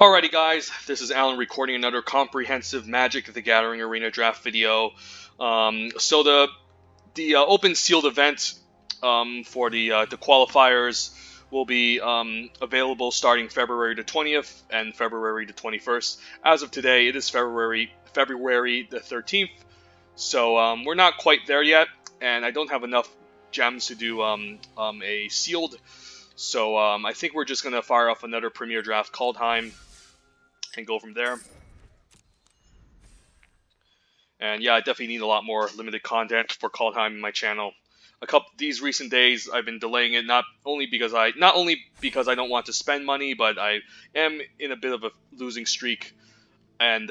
Alrighty guys, this is Alan recording another comprehensive Magic the Gathering Arena draft video. So the open sealed event for the qualifiers will be available starting February the 20th and February the 21st. As of today, it is February the 13th, so we're not quite there yet, and I don't have enough gems to do a sealed. So I think we're just going to fire off another Premier Draft Kaldheim and go from there. And yeah, I definitely need a lot more limited content for Kaldheim in my channel. These recent days, I've been delaying it not only because I don't want to spend money, but I am in a bit of a losing streak, and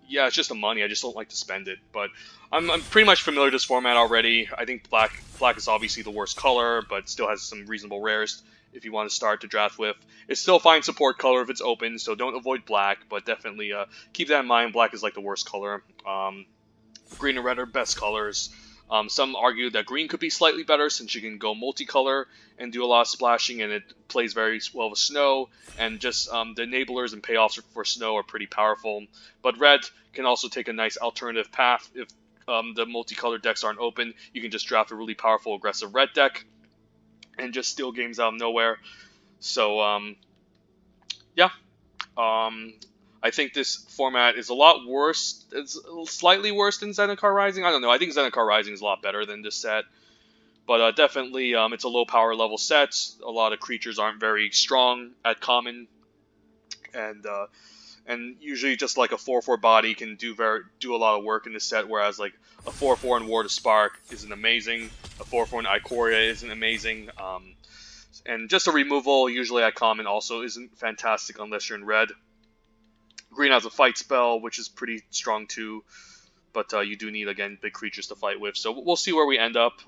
yeah, it's just the money. I just don't like to spend it. But I'm pretty much familiar with this format already. I think black is obviously the worst color, but still has some reasonable rares if you want to start to draft with. It's still a fine support color if it's open, so don't avoid black, but definitely keep that in mind. Black is like the worst color. Green and red are best colors. Some argue that green could be slightly better since you can go multicolor and do a lot of splashing, and it plays very well with snow, and just the enablers and payoffs for snow are pretty powerful. But red can also take a nice alternative path if the multicolor decks aren't open. You can just draft a really powerful aggressive red deck and just steal games out of nowhere. So yeah, I think this format is a lot worse. It's slightly worse than Zendikar Rising. I don't know. I think Zendikar Rising is a lot better than this set. But definitely, it's a low power level set. A lot of creatures aren't very strong at common, and usually just like a 4/4 body can do a lot of work in this set. Whereas like a 4/4 in War to Spark isn't amazing. A 4/4 in Ikoria isn't amazing. And just a removal usually at common also isn't fantastic unless you're in red. Green has a fight spell, which is pretty strong too, but you do need, again, big creatures to fight with. So we'll see where we end up.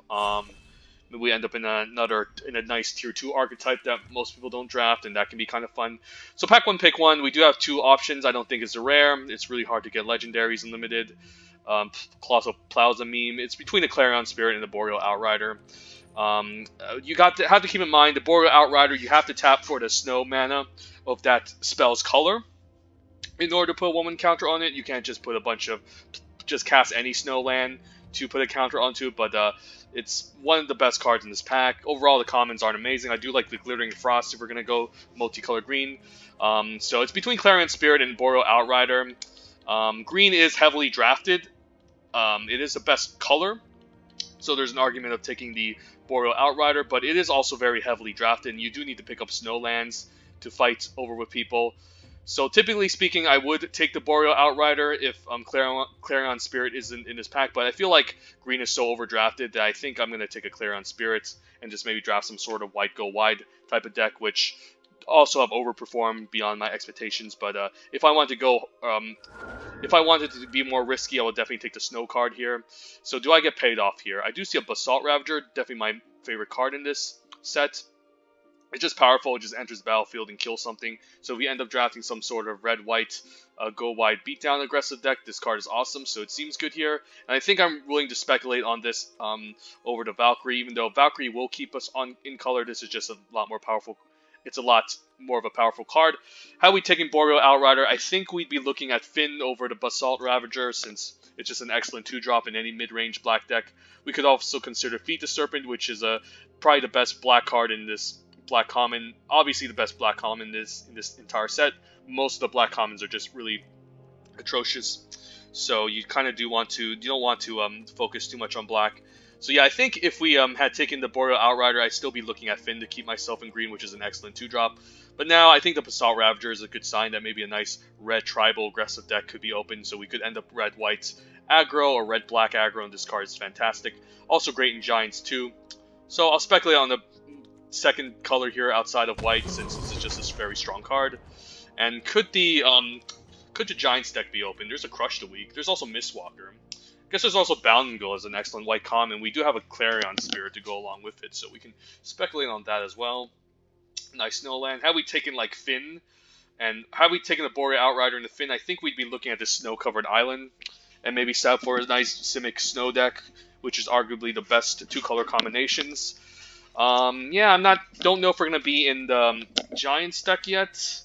Maybe we end up in a nice tier 2 archetype that most people don't draft, and that can be kind of fun. So pack 1, pick 1. We do have 2 options. I don't think it's a rare. It's really hard to get legendaries in limited. Colossal Plow's a meme. It's between the Clarion Spirit and the Boreal Outrider. You have to keep in mind the Boreal Outrider. You have to tap for the snow mana of that spell's color in order to put a 1/1 counter on it. You can't just put just cast any snow land to put a counter onto it, but it's one of the best cards in this pack. Overall, the commons aren't amazing. I do like the Glittering Frost if we're going to go multicolor green. So it's between Clarion Spirit and Boreal Outrider. Green is heavily drafted. It is the best color, so there's an argument of taking the Boreal Outrider, but it is also very heavily drafted, and you do need to pick up snow lands to fight over with people. So typically speaking, I would take the Boreal Outrider if Clarion Spirit isn't in this pack, but I feel like green is so overdrafted that I think I'm going to take a Clarion Spirit and just maybe draft some sort of white go wide type of deck, which also have overperformed beyond my expectations. But if I wanted to be more risky, I would definitely take the snow card here. So do I get paid off here? I do see a Basalt Ravager, definitely my favorite card in this set. It's just powerful. It just enters the battlefield and kills something. So if we end up drafting some sort of red-white go wide beatdown aggressive deck, this card is awesome. So it seems good here. And I think I'm willing to speculate on this over to Valkyrie. Even though Valkyrie will keep us in color, this is just a lot more powerful. It's a lot more of a powerful card. How we taking Boreal Outrider? I think we'd be looking at Finn over the Basalt Ravager, since it's just an excellent 2-drop in any mid-range black deck. We could also consider Feed the Serpent, which is probably the best black card in this black common. Obviously the best black common in this entire set. Most of the black commons are just really atrocious, so you kind of you don't want to focus too much on black. So yeah, I think if we had taken the Boreal Outrider, I'd still be looking at Finn to keep myself in green, which is an excellent 2-drop. But now I think the Basalt Ravager is a good sign that maybe a nice red tribal aggressive deck could be open, so we could end up red-white aggro or red-black aggro, and this card is fantastic. Also great in Giants too. So I'll speculate on the second color here outside of white, since this is just this very strong card. And could the Giants deck be open? There's a Crush the Weak. There's also Mistwalker. I guess there's also Boundingle as an excellent white common. We do have a Clarion Spirit to go along with it, so we can speculate on that as well. Nice Snowland. Had we taken like Finn, and had we taken the Boreal Outrider and the Finn, I think we'd be looking at this snow-covered island, and maybe set for a nice Simic Snow deck, which is arguably the best 2-color combinations. Yeah, don't know if we're gonna be in the Giants deck yet.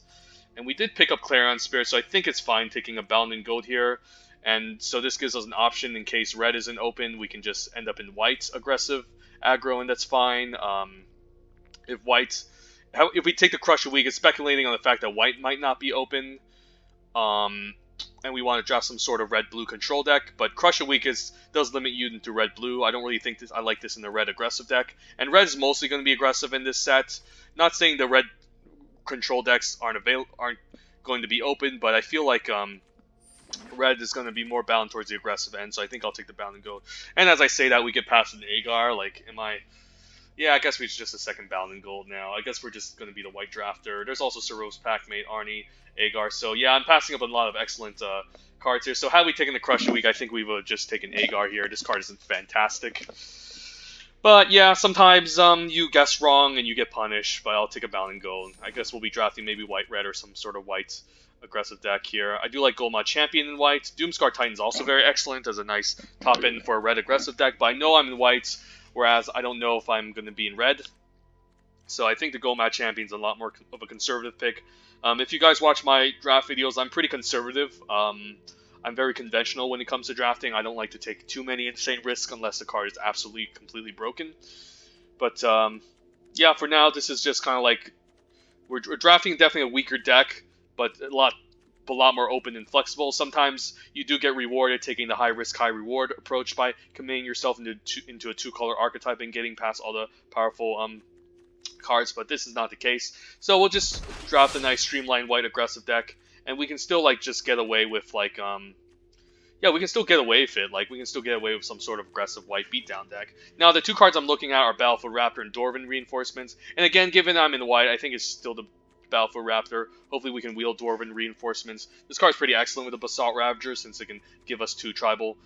And we did pick up Clarion Spirit, so I think it's fine taking a Bound and Gold here. And so this gives us an option in case red isn't open, we can just end up in white aggressive aggro, and that's fine. If we take the Crush a Week, it's speculating on the fact that white might not be open. And we want to draft some sort of red-blue control deck, but Crush a Week does limit you into red-blue. I don't really think I like this in the red aggressive deck, and red is mostly going to be aggressive in this set. Not saying the red control decks aren't going to be open, but I feel like red is going to be more bound towards the aggressive end, so I think I'll take the Bound and Gold. And as I say that, we get past an Agar. Like, yeah, I guess we're just a second Bound and Gold now. I guess we're just going to be the white drafter. There's also Saros, Packmate, Arnie, Agar. So yeah, I'm passing up a lot of excellent cards here. So had we taken the Crush a Week, I think we would have just taken Agar here. This card isn't fantastic. But yeah, sometimes you guess wrong and you get punished, but I'll take a Bound and Gold. I guess we'll be drafting maybe white-red or some sort of white aggressive deck here. I do like Goldmod Champion in white. Doomscar Titan is also very excellent as a nice top end for a red aggressive deck, but I know I'm in white, whereas I don't know if I'm going to be in red. So I think the Goldmod Champion is a lot more of a conservative pick. If you guys watch my draft videos, I'm pretty conservative. I'm very conventional when it comes to drafting. I don't like to take too many insane risks unless the card is absolutely, completely broken. But yeah, for now, this is just kind of like we're drafting definitely a weaker deck, but a lot more open and flexible. Sometimes you do get rewarded taking the high risk, high reward approach by committing yourself into a two-color archetype and getting past all the powerful cards, but this is not the case. So we'll just draft a nice streamlined white aggressive deck, and we can still like just get away with like yeah, we can still get away with it. Like, we can still get away with some sort of aggressive white beatdown deck. Now, the two cards I'm looking at are Battlefield Raptor and Dwarven Reinforcements. And again, given I'm in white, I think it's still the Battlefield Raptor. Hopefully we can wield Dwarven Reinforcements. This card's pretty excellent with the Basalt Ravager, since it can give us two tribal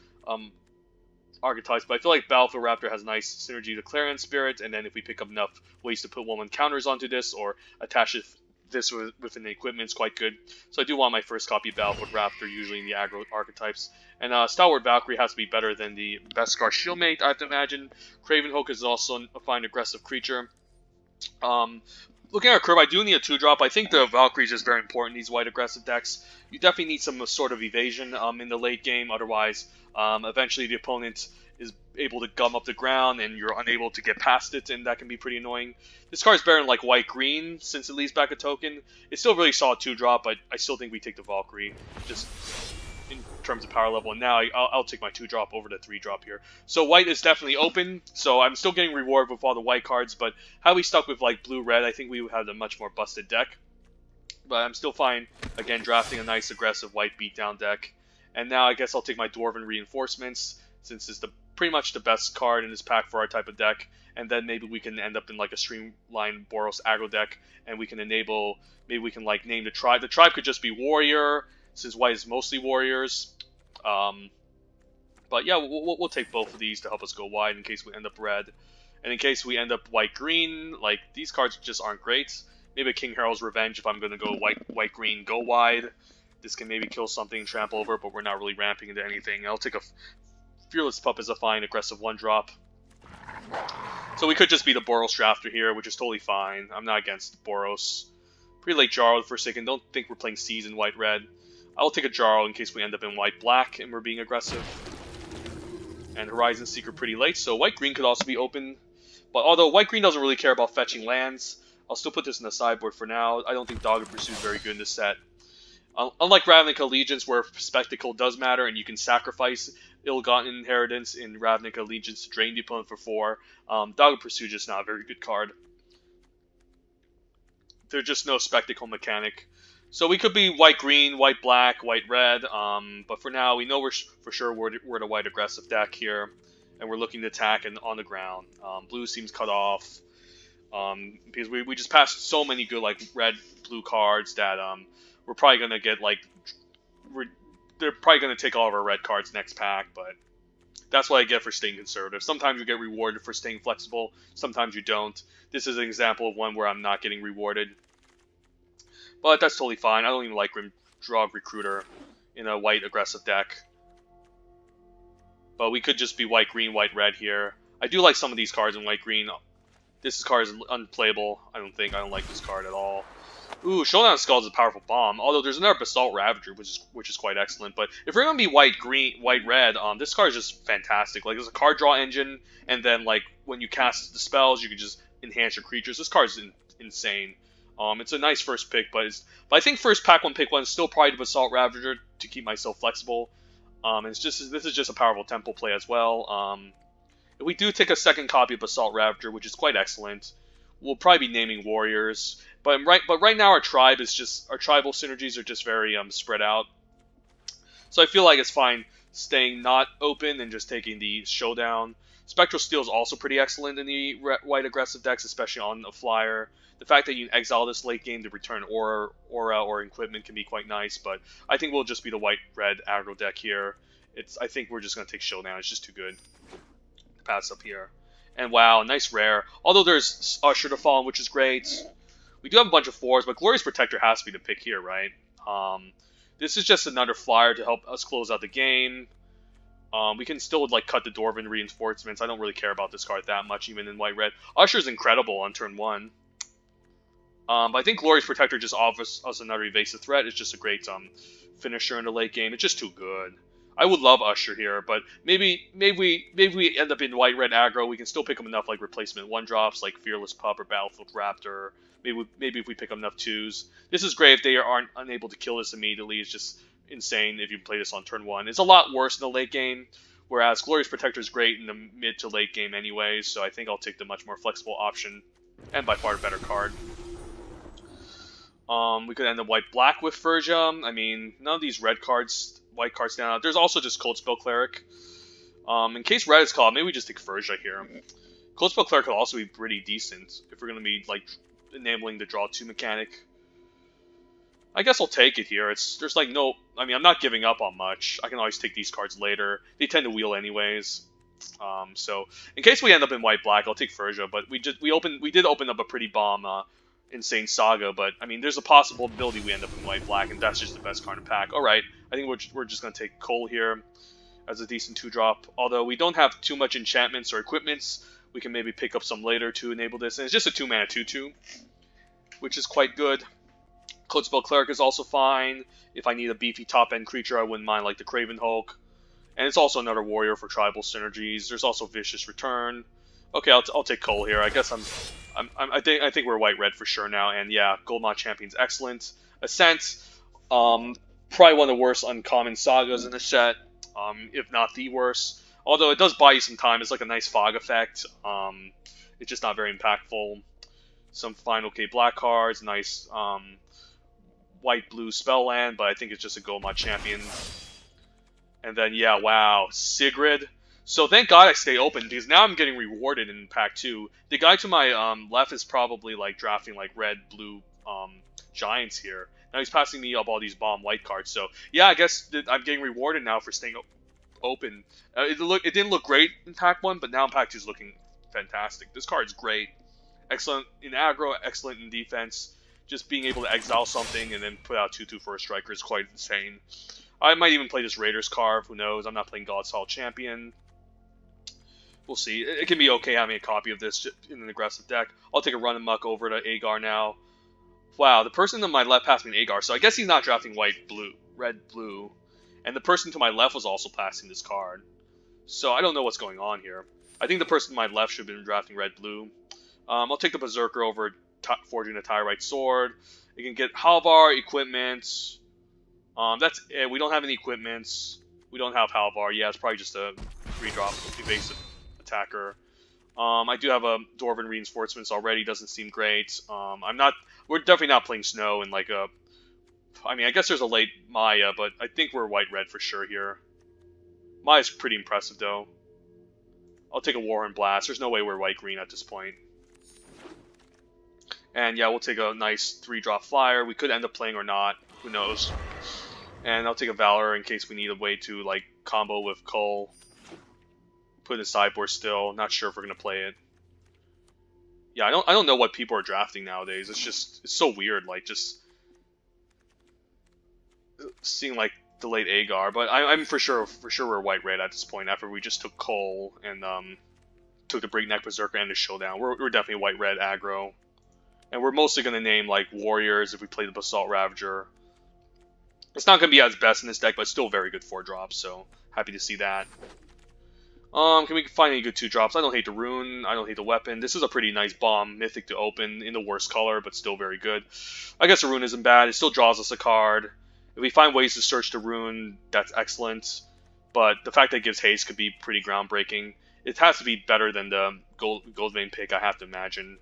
archetypes. But I feel like Battlefield Raptor has nice synergy to Clarion Spirit, and then if we pick up enough ways to put 1/1 counters onto this, or attach this within the equipment, it's quite good. So I do want my first copy of Battlefield Raptor, usually in the aggro archetypes. And Stalwart Valkyrie has to be better than the Beskar Shieldmate, I have to imagine. Craven Hook is also a fine aggressive creature. Looking at our curve, I do need a 2-drop. I think the Valkyrie is just very important in these white aggressive decks. You definitely need some sort of evasion in the late game, otherwise eventually the opponent is able to gum up the ground and you're unable to get past it, and that can be pretty annoying. This card is better in like white-green since it leaves back a token. It's still really solid 2-drop, but I still think we take the Valkyrie, just in terms of power level. And now I'll take my 2-drop over the 3-drop here. So white is definitely open, so I'm still getting rewarded with all the white cards, but had we stuck with like blue-red, I think we would have a much more busted deck. But I'm still fine, again, drafting a nice aggressive white beatdown deck. And now I guess I'll take my Dwarven Reinforcements, since it's pretty much the best card in this pack for our type of deck. And then maybe we can end up in like a streamlined Boros aggro deck, and we can enable, maybe we can like name the tribe. The tribe could just be Warrior, since white is mostly Warriors. But yeah, we'll take both of these to help us go wide in case we end up red. And in case we end up white-green, like, these cards just aren't great. Maybe a King Herald's Revenge if I'm going to go white-green, go wide. This can maybe kill something, trample over, but we're not really ramping into anything. I'll take a Fearless Pup as a fine aggressive 1-drop. So we could just be the Boros drafter here, which is totally fine. I'm not against Boros. Pretty late Jarl for a second. Don't think we're playing Seas in white-red. I'll take a Jarl in case we end up in white-black and we're being aggressive. And Horizon Seeker pretty late, so white-green could also be open. But although white-green doesn't really care about fetching lands, I'll still put this in the sideboard for now. I don't think Dogged Pursuit is very good in this set. Unlike Ravnica Allegiance, where Spectacle does matter and you can sacrifice Ill-Gotten Inheritance in Ravnica Allegiance to drain the opponent for 4, Dogged Pursuit is just not a very good card. There's just no Spectacle mechanic. So we could be white-green, white-black, white-red, but for now we know for sure we're the white aggressive deck here, and we're looking to attack and on the ground. Blue seems cut off, because we just passed so many good like red-blue cards that we're probably gonna get like they're probably gonna take all of our red cards next pack, but that's what I get for staying conservative. Sometimes you get rewarded for staying flexible, sometimes you don't. This is an example of one where I'm not getting rewarded. But that's totally fine. I don't even like Grimdrog Recruiter in a white aggressive deck. But we could just be white-green, white-red here. I do like some of these cards in white-green. This card is unplayable. I don't like this card at all. Ooh, Showdown of Skulls is a powerful bomb. Although there's another Basalt Ravager, which is quite excellent. But if we're gonna be white red, this card is just fantastic. Like there's a card draw engine, and then like when you cast the spells, you can just enhance your creatures. This card is insane. It's a nice first pick, but I think first pack one pick one is still probably the Basalt Ravager to keep myself flexible. This is just a powerful temple play as well. If we do take a second copy of Basalt Ravager, which is quite excellent, we'll probably be naming warriors. But right now our tribal synergies are just very spread out. So I feel like it's fine staying not open and just taking the showdown. Spectral Steel is also pretty excellent in the white aggressive decks, especially on a flyer. The fact that you can exile this late game to return aura or equipment can be quite nice, but I think we'll just be the white-red aggro deck here. I think we're just going to take showdown. It's just too good to pass up here. And wow, nice rare. Although there's Usher to Fallen, which is great. We do have a bunch of 4s, but Glorious Protector has to be the pick here, right? This is just another flyer to help us close out the game. We can still like cut the Dwarven reinforcements. I don't really care about this card that much, even in white-red. Usher's incredible on turn 1. But I think Glorious Protector just offers us another evasive threat. It's just a great finisher in the late game. It's just too good. I would love Usher here, but maybe we end up in white-red aggro. We can still pick up enough like replacement 1-drops like Fearless Pup or Battlefield Raptor. Maybe if we pick up enough 2s. This is great if they aren't unable to kill this immediately. It's just insane if you play this on turn 1. It's a lot worse in the late game, whereas Glorious Protector is great in the mid to late game anyways, so I think I'll take the much more flexible option, and by far the better card. We could end up white-black with Furja. I mean, none of these white cards stand out. There's also just Cold Spell Cleric. In case red is called, maybe we just take Furja here. Cold Spell Cleric could also be pretty decent if we're going to be, like, enabling the draw 2 mechanic. I guess I'll take it here. There's like no... I mean, I'm not giving up on much. I can always take these cards later. They tend to wheel anyways. So, in case we end up in white-black, I'll take Furja. But we did open up a pretty bomb Insane Saga, but I mean, there's a possibility we end up in white-black, and that's just the best card to pack. Alright, I think we're just going to take Cole here as a decent 2-drop. Although we don't have too much enchantments or equipments, we can maybe pick up some later to enable this. And it's just a 2-mana 2-2, which is quite good. Cold Spell Cleric is also fine. If I need a beefy top-end creature, I wouldn't mind like the Craven Hulk. And it's also another warrior for tribal synergies. There's also Vicious Return. Okay, I'll take Cole here. I guess I think we're white-red for sure now, and yeah, Goldmont Champion's excellent. Ascent, probably one of the worst uncommon sagas in the set, if not the worst. Although it does buy you some time. It's like a nice fog effect. It's just not very impactful. Some fine okay black cards, nice white-blue spell land, but I think it's just a Goldmont Champion. And then yeah, wow, Sigrid. So thank God I stay open, because now I'm getting rewarded in Pack 2. The guy to my left is probably like drafting like red, blue giants here. Now he's passing me up all these bomb white cards. So yeah, I guess I'm getting rewarded now for staying open. It didn't look great in Pack 1, but now in Pack 2 is looking fantastic. This card's great. Excellent in aggro, excellent in defense. Just being able to exile something and then put out 2/2 for a striker is quite insane. I might even play this Raiders Carve, who knows. I'm not playing God's Hall Champion. We'll see. It can be okay having a copy of this in an aggressive deck. I'll take a run and muck over to Agar now. Wow, the person to my left passed me an Agar, so I guess he's not drafting red, blue. And the person to my left was also passing this card. So I don't know what's going on here. I think the person to my left should have been drafting red, blue. I'll take the Berserker over Forging the Tyrite Sword. You can get Halvar, equipment. That's it. We don't have any equipments. We don't have Halvar. Yeah, it's probably just a 3-drop evasive attacker. I do have a Dwarven Reinforcements already. Doesn't seem great. We're definitely not playing Snow in like a... I mean, I guess there's a late Maya, but I think we're white-red for sure here. Maya's pretty impressive, though. I'll take a Warhorn Blast. There's no way we're white-green at this point. And yeah, we'll take a nice 3-drop flyer. We could end up playing or not. Who knows? And I'll take a Valor in case we need a way to like combo with Cole. Put in the sideboard still. Not sure if we're gonna play it. Yeah, I don't know what people are drafting nowadays. It's so weird. Like just seeing like the late Agar, but I'm for sure we're white red at this point after we just took Cole and took the Breakneck Berserker and the Showdown. We're definitely white-red aggro. And we're mostly going to name, like, Warriors if we play the Basalt Ravager. It's not going to be as best in this deck, but still very good 4-drops, so happy to see that. Can we find any good 2-drops? I don't hate the Rune, I don't hate the weapon. This is a pretty nice bomb, mythic to open, in the worst color, but still very good. I guess the Rune isn't bad, it still draws us a card. If we find ways to search the Rune, that's excellent. But the fact that it gives haste could be pretty groundbreaking. It has to be better than the Goldvein pick, I have to imagine.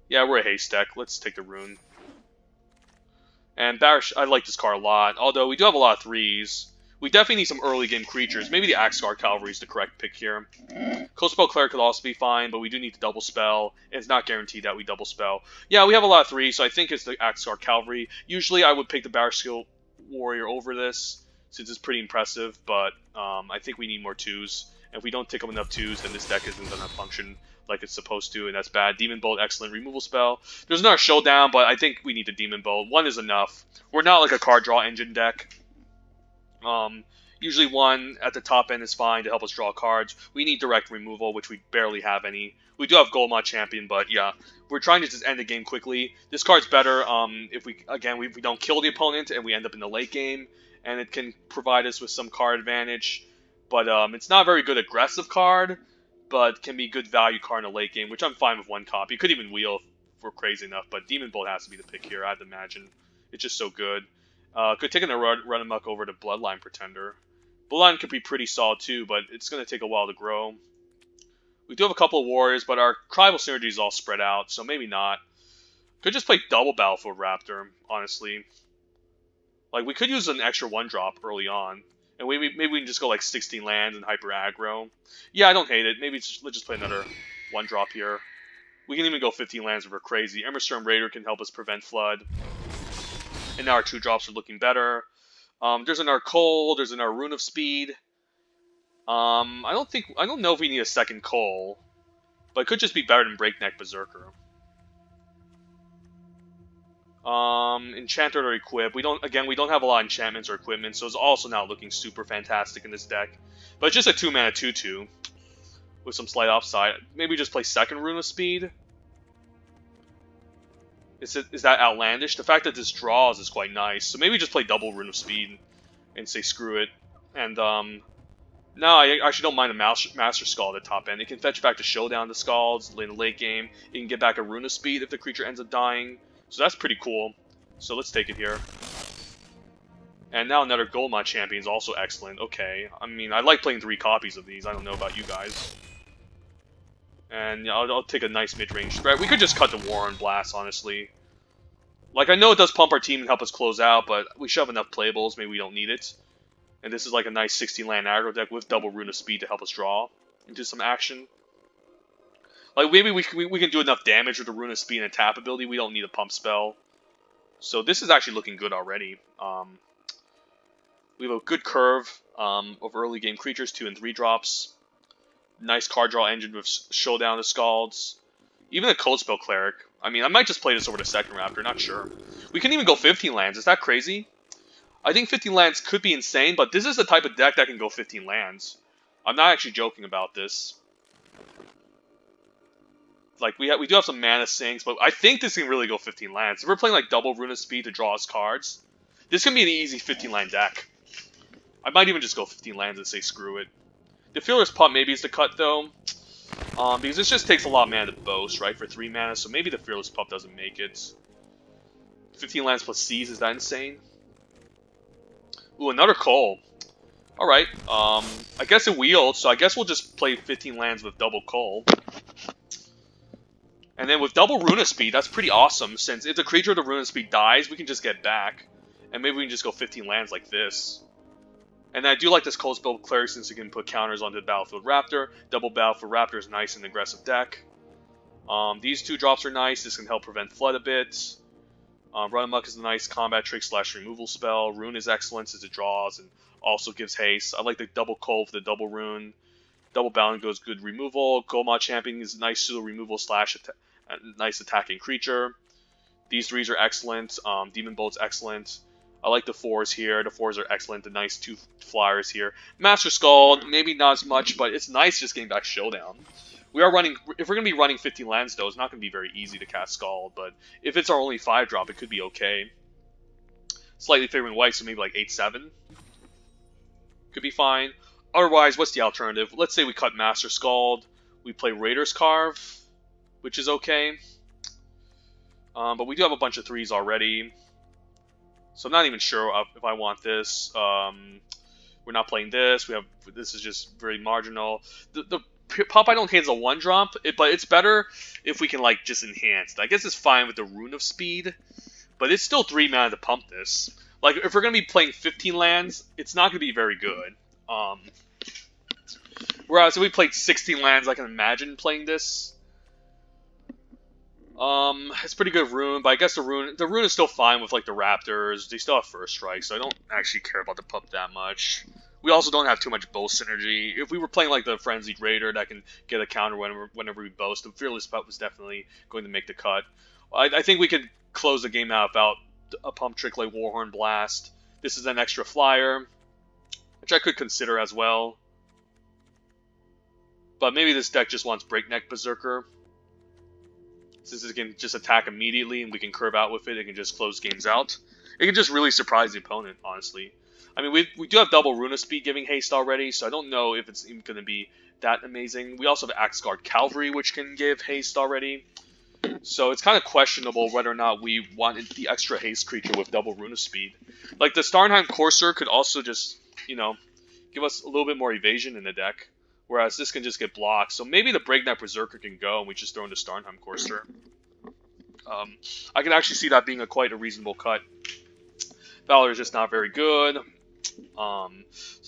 Yeah, we're a haste deck. Let's take the Rune. And Barish, I like this card a lot. Although we do have a lot of 3s. We definitely need some early game creatures. Maybe the Axeguard Cavalry is the correct pick here. Coldspell Cleric could also be fine, but we do need to double spell. And it's not guaranteed that we double spell. Yeah, we have a lot of 3s, so I think it's the Axeguard Cavalry. Usually I would pick the Barish Skill Warrior over this, since it's pretty impressive, but I think we need more 2s. And if we don't tick up enough 2s, then this deck isn't going to function like it's supposed to, and that's bad. Demon Bolt, excellent removal spell. There's another Showdown, but I think we need the Demon Bolt. 1 is enough. We're not like a card draw engine deck. Usually 1 at the top end is fine to help us draw cards. We need direct removal, which we barely have any. We do have Golma Champion, but yeah, we're trying to just end the game quickly. This card's better if we don't kill the opponent and we end up in the late game, and it can provide us with some card advantage. But it's not a very good aggressive card, but can be good value card in the late game, which I'm fine with 1 copy. You could even wheel if we're crazy enough, but Demon Bolt has to be the pick here, I'd imagine. It's just so good. Could take a run amok over to Bloodline Pretender. Bloodline could be pretty solid too, but it's going to take a while to grow. We do have a couple of Warriors, but our tribal synergy is all spread out, so maybe not. Could just play double Battlefield Raptor, honestly. Like, we could use an extra 1-drop early on. And maybe we can just go like 16 lands and hyper aggro. Yeah, I don't hate it. Maybe let's just play another 1-drop here. We can even go 15 lands if we're crazy. Emberstorm Raider can help us prevent Flood. And now our 2-drops are looking better. There's another Coal. There's another Rune of Speed. I don't know if we need a second Coal, but it could just be better than Breakneck Berserker. Enchanter or Equip. We don't have a lot of enchantments or equipment, so it's also not looking super fantastic in this deck. But it's just a 2-mana 2/2 with some slight upside. Maybe just play second Rune of Speed. Is that outlandish? The fact that this draws is quite nice. So maybe just play double Rune of Speed and say screw it. And no, I actually don't mind a Master Skull at the top end. It can fetch back to Showdown the Skulls in the late game. It can get back a Rune of Speed if the creature ends up dying. So that's pretty cool. So let's take it here. And now another Golma Champion is also excellent. Okay, I mean, I like playing 3 copies of these. I don't know about you guys. And yeah, I'll take a nice mid-range threat. We could just cut the Warren Blast, honestly. Like, I know it does pump our team and help us close out, but we should have enough playables. Maybe we don't need it. And this is like a nice 16-land aggro deck with double Rune of Speed to help us draw into some action. Like, maybe we can do enough damage with the Rune of Speed and a tap ability. We don't need a pump spell. So this is actually looking good already. We have a good curve of early game creatures, 2 and 3 drops. Nice card draw engine with Showdown the Scalds. Even a Coldspell Cleric. I mean, I might just play this over the second Raptor, not sure. We can even go 15 lands. Is that crazy? I think 15 lands could be insane, but this is the type of deck that can go 15 lands. I'm not actually joking about this. Like, we do have some mana sinks, but I think this can really go 15 lands. If we're playing like double Rune of Speed to draw us cards, this can be an easy 15-land deck. I might even just go 15 lands and say screw it. The Fearless Pup maybe is the cut, though. Because this just takes a lot of mana to boast, right, for 3 mana, so maybe the Fearless Pup doesn't make it. 15 lands plus Seas, is that insane? Ooh, another Coal. Alright, I guess it wheeled, so I guess we'll just play 15 lands with double Coal. And then with double Rune of Speed, that's pretty awesome, since if the creature of the Rune of Speed dies, we can just get back. And maybe we can just go 15 lands like this. And I do like this Coldspell Cleric since you can put counters onto the Battlefield Raptor. Double Battlefield Raptor is nice in an aggressive deck. These 2 drops are nice. This can help prevent Flood a bit. Run Amok is a nice combat trick / removal spell. Rune is excellent since it draws and also gives haste. I like the double Cold for the double Rune. Double Bound goes good removal. Golma Champion is a nice pseudo removal / nice attacking creature. These 3s are excellent. Demon Bolt's excellent. I like the 4s here. The 4s are excellent. The nice 2 flyers here. Master Scald, maybe not as much, but it's nice just getting back Showdown. We are running, if we're going to be running 15 lands though, it's not going to be very easy to cast Scald, but if it's our only 5-drop, it could be okay. Slightly favoring white, so maybe like 8-7. Could be fine. Otherwise, what's the alternative? Let's say we cut Master Scald. We play Raider's Carve, which is okay. But we do have a bunch of 3s already. So I'm not even sure if I want this. We're not playing this. This is just very marginal. The pop I don't hate is a 1-drop, but it's better if we can like just enhance. I guess it's fine with the Rune of Speed, but it's still 3 mana to pump this. Like if we're gonna be playing 15 lands, it's not gonna be very good. Whereas if we played 16 lands, I can imagine playing this. It's pretty good Rune, but I guess the Rune is still fine with like the Raptors. They still have first strike, so I don't actually care about the pump that much. We also don't have too much bow synergy. If we were playing like the Frenzied Raider that can get a counter whenever we boast, the Fearless Pup was definitely going to make the cut. I think we could close the game out without a pump trick like Warhorn Blast. This is an extra flyer, which I could consider as well. But maybe this deck just wants Breakneck Berserker. Since it can just attack immediately and we can curve out with it, it can just close games out. It can just really surprise the opponent, honestly. I mean, we do have double Rune of Speed giving haste already, so I don't know if it's even going to be that amazing. We also have Axguard Cavalry, which can give haste already. So it's kind of questionable whether or not we wanted the extra haste creature with double Rune of Speed. Like, the Starnheim Courser could also just, you know, give us a little bit more evasion in the deck. Whereas this can just get blocked. So maybe the Breakneck Berserker can go and we just throw in the Starnheim Courser. I can actually see that being quite a reasonable cut. Valor is just not very good. So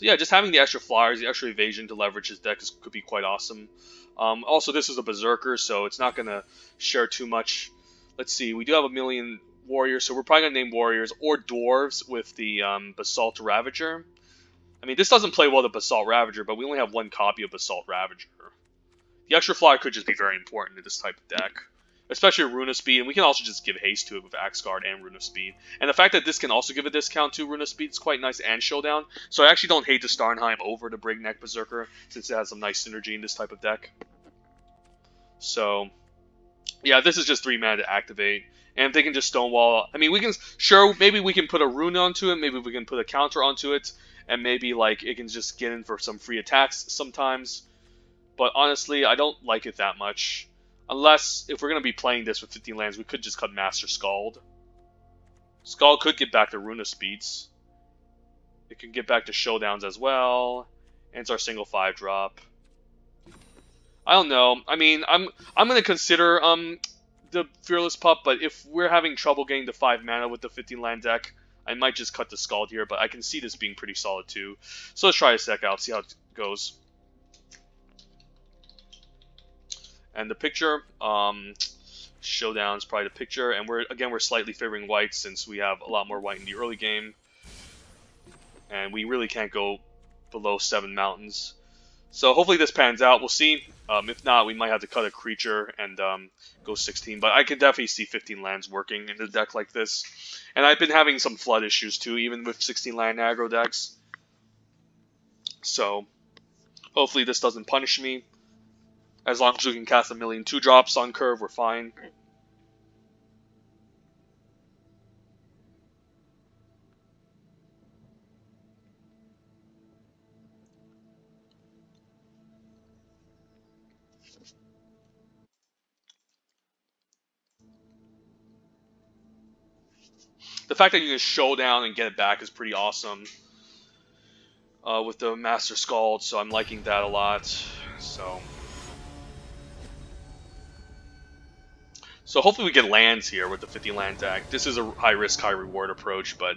yeah, just having the extra flyers, the extra evasion to leverage his deck could be quite awesome. Also, this is a Berserker, so it's not going to share too much. Let's see, we do have a million warriors, so we're probably going to name warriors or dwarves with the Basalt Ravager. I mean, this doesn't play well the Basalt Ravager, but we only have 1 copy of Basalt Ravager. The extra flyer could just be very important in this type of deck. Especially Rune of Speed, and we can also just give haste to it with Axguard and Rune of Speed. And the fact that this can also give a discount to Rune of Speed is quite nice, and Showdown. So I actually don't hate the Starnheim over the Breakneck Berserker, since it has some nice synergy in this type of deck. So, yeah, this is just 3 mana to activate. And if they can just Stonewall, I mean, we can, sure, maybe we can put a Rune onto it, maybe we can put a counter onto it, and maybe, like, it can just get in for some free attacks sometimes. But honestly, I don't like it that much. Unless, if we're going to be playing this with 15 lands, we could just cut Master Scald. Scald could get back to Rune of Speeds. It can get back to Showdowns as well. And it's our single 5-drop. I don't know. I mean, I'm going to consider the Fearless Pup, but if we're having trouble getting the 5 mana with the 15 land deck, I might just cut the Scald here, but I can see this being pretty solid too. So let's try this deck out, see how it goes. And the picture, Showdown's probably the picture, and we're slightly favoring white since we have a lot more white in the early game. And we really can't go below 7 mountains. So hopefully this pans out, we'll see. If not, we might have to cut a creature and go 16. But I can definitely see 15 lands working in a deck like this. And I've been having some flood issues too, even with 16 land aggro decks. So hopefully this doesn't punish me. As long as we can cast a million 2-drops on curve, we're fine. The fact that you can Showdown and get it back is pretty awesome. With the Master Scald, so I'm liking that a lot. So hopefully we get lands here with the 50 land deck. This is a high risk, high reward approach, but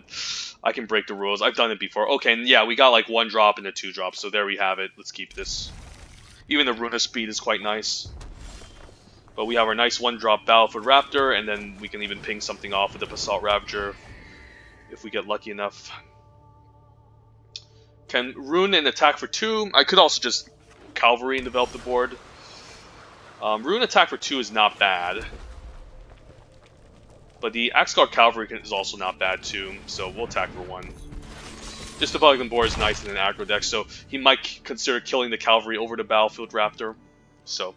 I can break the rules. I've done it before. Okay, and yeah, we got like 1-drop and a 2-drop, so there we have it. Let's keep this. Even the Rune of Speed is quite nice. But we have our nice 1-drop Battlefield Raptor, and then we can even ping something off with the Basalt Ravager if we get lucky enough. Can Rune and attack for 2. I could also just Cavalry and develop the board. Rune attack for 2 is not bad. But the Axguard Cavalry is also not bad too, so we'll attack for 1. Just the Pelican Boar is nice in an aggro deck, so he might consider killing the Cavalry over the Battlefield Raptor. So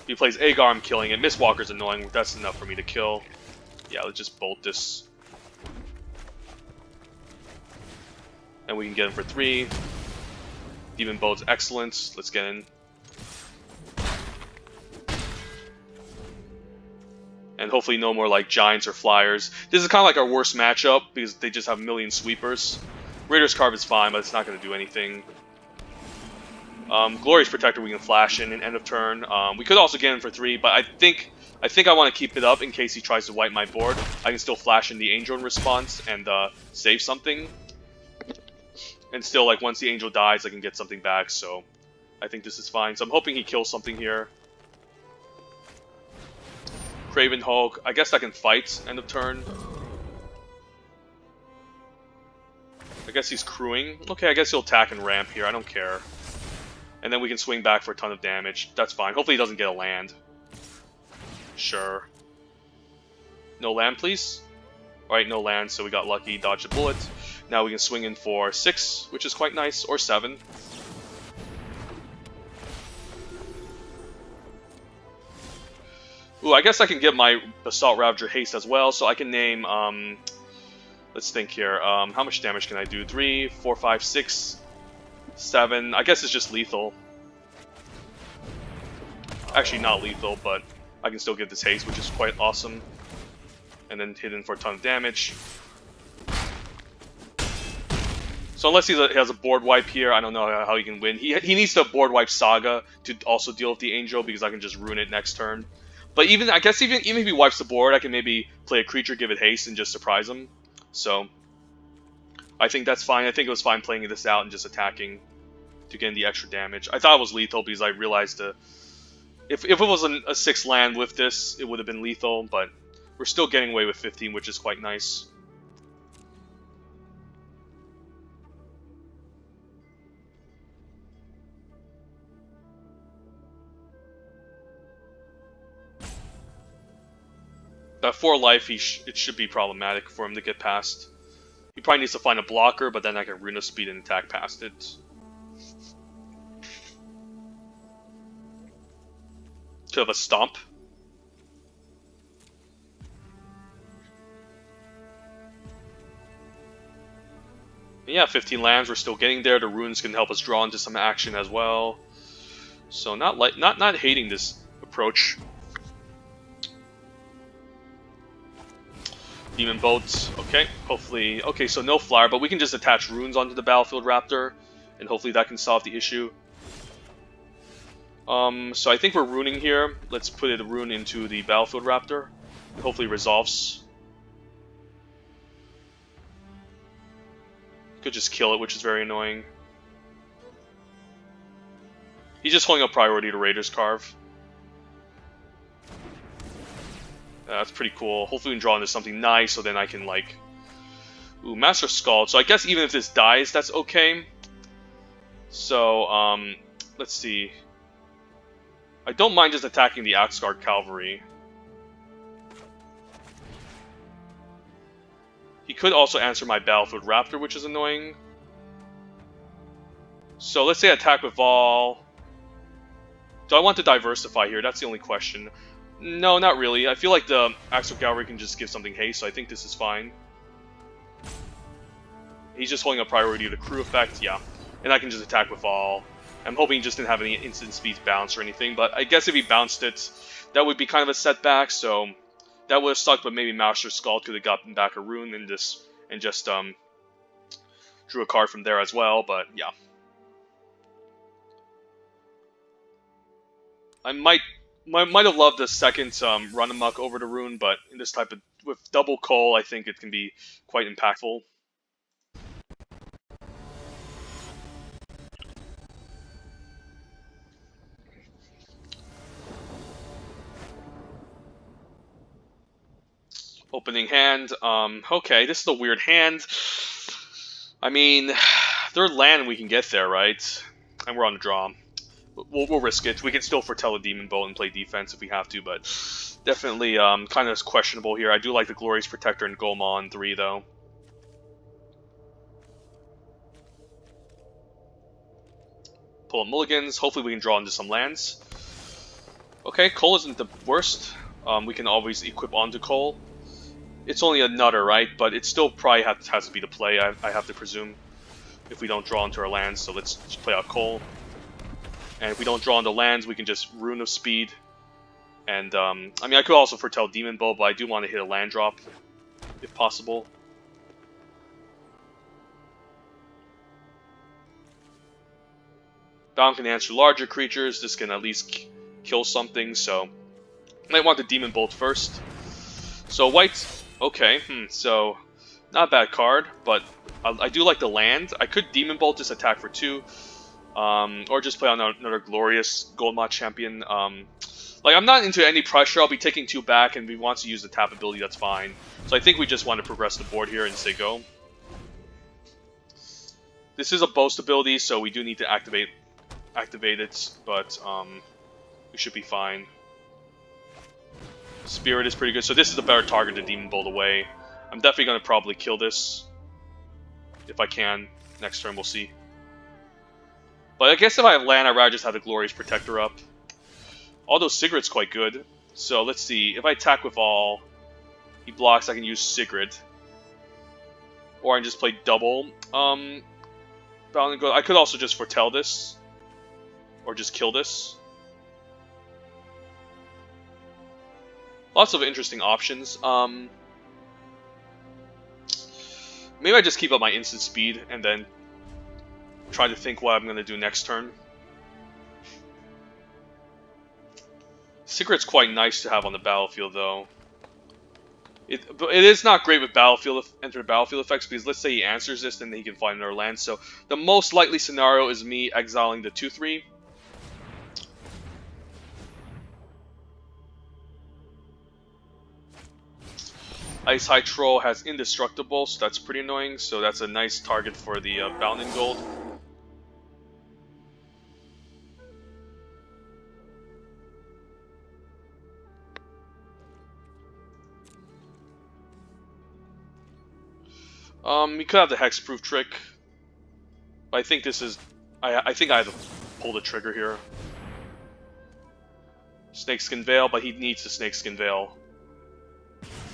if he plays Agar, I'm killing it. Mistwalker's annoying, that's enough for me to kill. Yeah, let's just bolt this. And we can get him for 3. Demon Boat's excellent. Let's get in. And hopefully no more like Giants or Flyers. This is kind of like our worst matchup because they just have a million sweepers. Raider's Carve is fine, but it's not going to do anything. Glorious Protector we can flash in end of turn. We could also get in for 3, but I think I want to keep it up in case he tries to wipe my board. I can still flash in the Angel in response and save something. And still, like, once the Angel dies, I can get something back, so I think this is fine. So I'm hoping he kills something here. Craven Hulk. I guess I can fight end of turn. I guess he's crewing. Okay, I guess he'll attack and ramp here. I don't care. And then we can swing back for a ton of damage. That's fine. Hopefully he doesn't get a land. Sure. No land, please. Alright, no land, so we got lucky. Dodged a bullet. Now we can swing in for 6, which is quite nice. Or 7. Ooh, I guess I can get my Assault Ravager haste as well, so I can name, let's think here, how much damage can I do? 3, 4, 5, 6, 7, I guess it's just lethal. Actually not lethal, but I can still get this haste, which is quite awesome. And then hit in for a ton of damage. So unless he has a board wipe here, I don't know how he can win. He needs to board wipe Saga to also deal with the Angel, because I can just ruin it next turn. But even if he wipes the board, I can maybe play a creature, give it haste, and just surprise him. So I think that's fine. I think it was fine playing this out and just attacking to get the extra damage. I thought it was lethal because I realized if it was a 6 land with this, it would have been lethal. But we're still getting away with 15, which is quite nice. At 4 life, it should be problematic for him to get past. He probably needs to find a blocker, but then I can Runa Speed and attack past it. To have a Stomp. And yeah, 15 lands, we're still getting there. The runes can help us draw into some action as well. So not hating this approach. Demon Boats, okay, hopefully, okay, so no Flyer, but we can just attach runes onto the Battlefield Raptor, and hopefully that can solve the issue. So I think we're runing here. Let's put a rune into the Battlefield Raptor, and hopefully it resolves. Could just kill it, which is very annoying. He's just holding up priority to Raider's Carve. That's pretty cool. Hopefully we can draw into something nice, so then I can, like... Ooh, Master Scald. So I guess even if this dies, that's okay. So, let's see. I don't mind just attacking the Axguard Cavalry. He could also answer my Battlefield Raptor, which is annoying. So let's say attack with Vol. Do I want to diversify here? That's the only question. No, not really. I feel like the Axguard Cavalry can just give something haste, so I think this is fine. He's just holding a priority to crew effect, yeah. And I can just attack with all. I'm hoping he just didn't have any instant speed bounce or anything, but I guess if he bounced it, that would be kind of a setback, so that would have sucked, but maybe Master Scald could have gotten back a rune and just drew a card from there as well, but yeah. I might have loved the second run amok over the rune, but in this type of with double Cull, I think it can be quite impactful. Opening hand. Okay, this is a weird hand. I mean, third land we can get there, right? And we're on the draw. We'll risk it. We can still foretell a Demon Bolt and play defense if we have to, but definitely kind of questionable here. I do like the Glorious Protector and Goma on 3, though. Pull up mulligans. Hopefully we can draw into some lands. Okay, Cole isn't the worst. We can always equip onto Cole. It's only a Nutter, right? But it still probably has to be the play, I have to presume, if we don't draw into our lands. So let's just play out Cole. And if we don't draw into lands, we can just Rune of Speed. And, I mean, I could also foretell Demon Bow, but I do want to hit a land drop, if possible. Bound can answer larger creatures. This can at least kill something, so... I might want the Demon Bolt first. So, white... Okay, so... Not a bad card, but I do like the land. I could Demon Bolt this attack for 2. Or just play on another glorious Goldmot champion. Like, I'm not into any pressure. I'll be taking 2 back, and if he wants to use the tap ability, that's fine. So I think we just want to progress the board here and say go. This is a boast ability, so we do need to activate it, but we should be fine. Spirit is pretty good, so this is a better target to Demon Bolt away. I'm definitely going to probably kill this. If I can. Next turn, we'll see. But I guess if I have land, I'd rather just have the Glorious Protector up. Although Sigrid's quite good. So let's see. If I attack with all, he blocks, I can use Sigrid. Or I can just play double. I could also just foretell this. Or just kill this. Lots of interesting options. Maybe I just keep up my instant speed and then try to think what I'm going to do next turn. Sigrid's quite nice to have on the battlefield, though. It is not great with enter battlefield effects, because let's say he answers this, then he can find another land. So the most likely scenario is me exiling the 2/3. Ice High Troll has Indestructible, so that's pretty annoying. So that's a nice target for the Bound in Gold. We could have the Hexproof trick. But I think this is... I think I have to pull the trigger here. Snakeskin Veil, but he needs the Snakeskin Veil.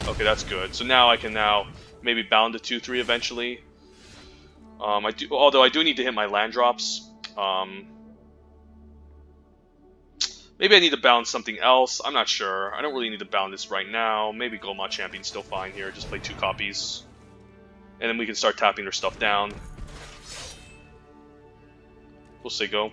Okay, that's good. So now I can maybe bound to 2/3 eventually. Although I do need to hit my land drops. Maybe I need to bound something else. I'm not sure. I don't really need to bound this right now. Maybe Goldmot Champion's still fine here. Just play 2 copies. And then we can start tapping their stuff down. We'll say go.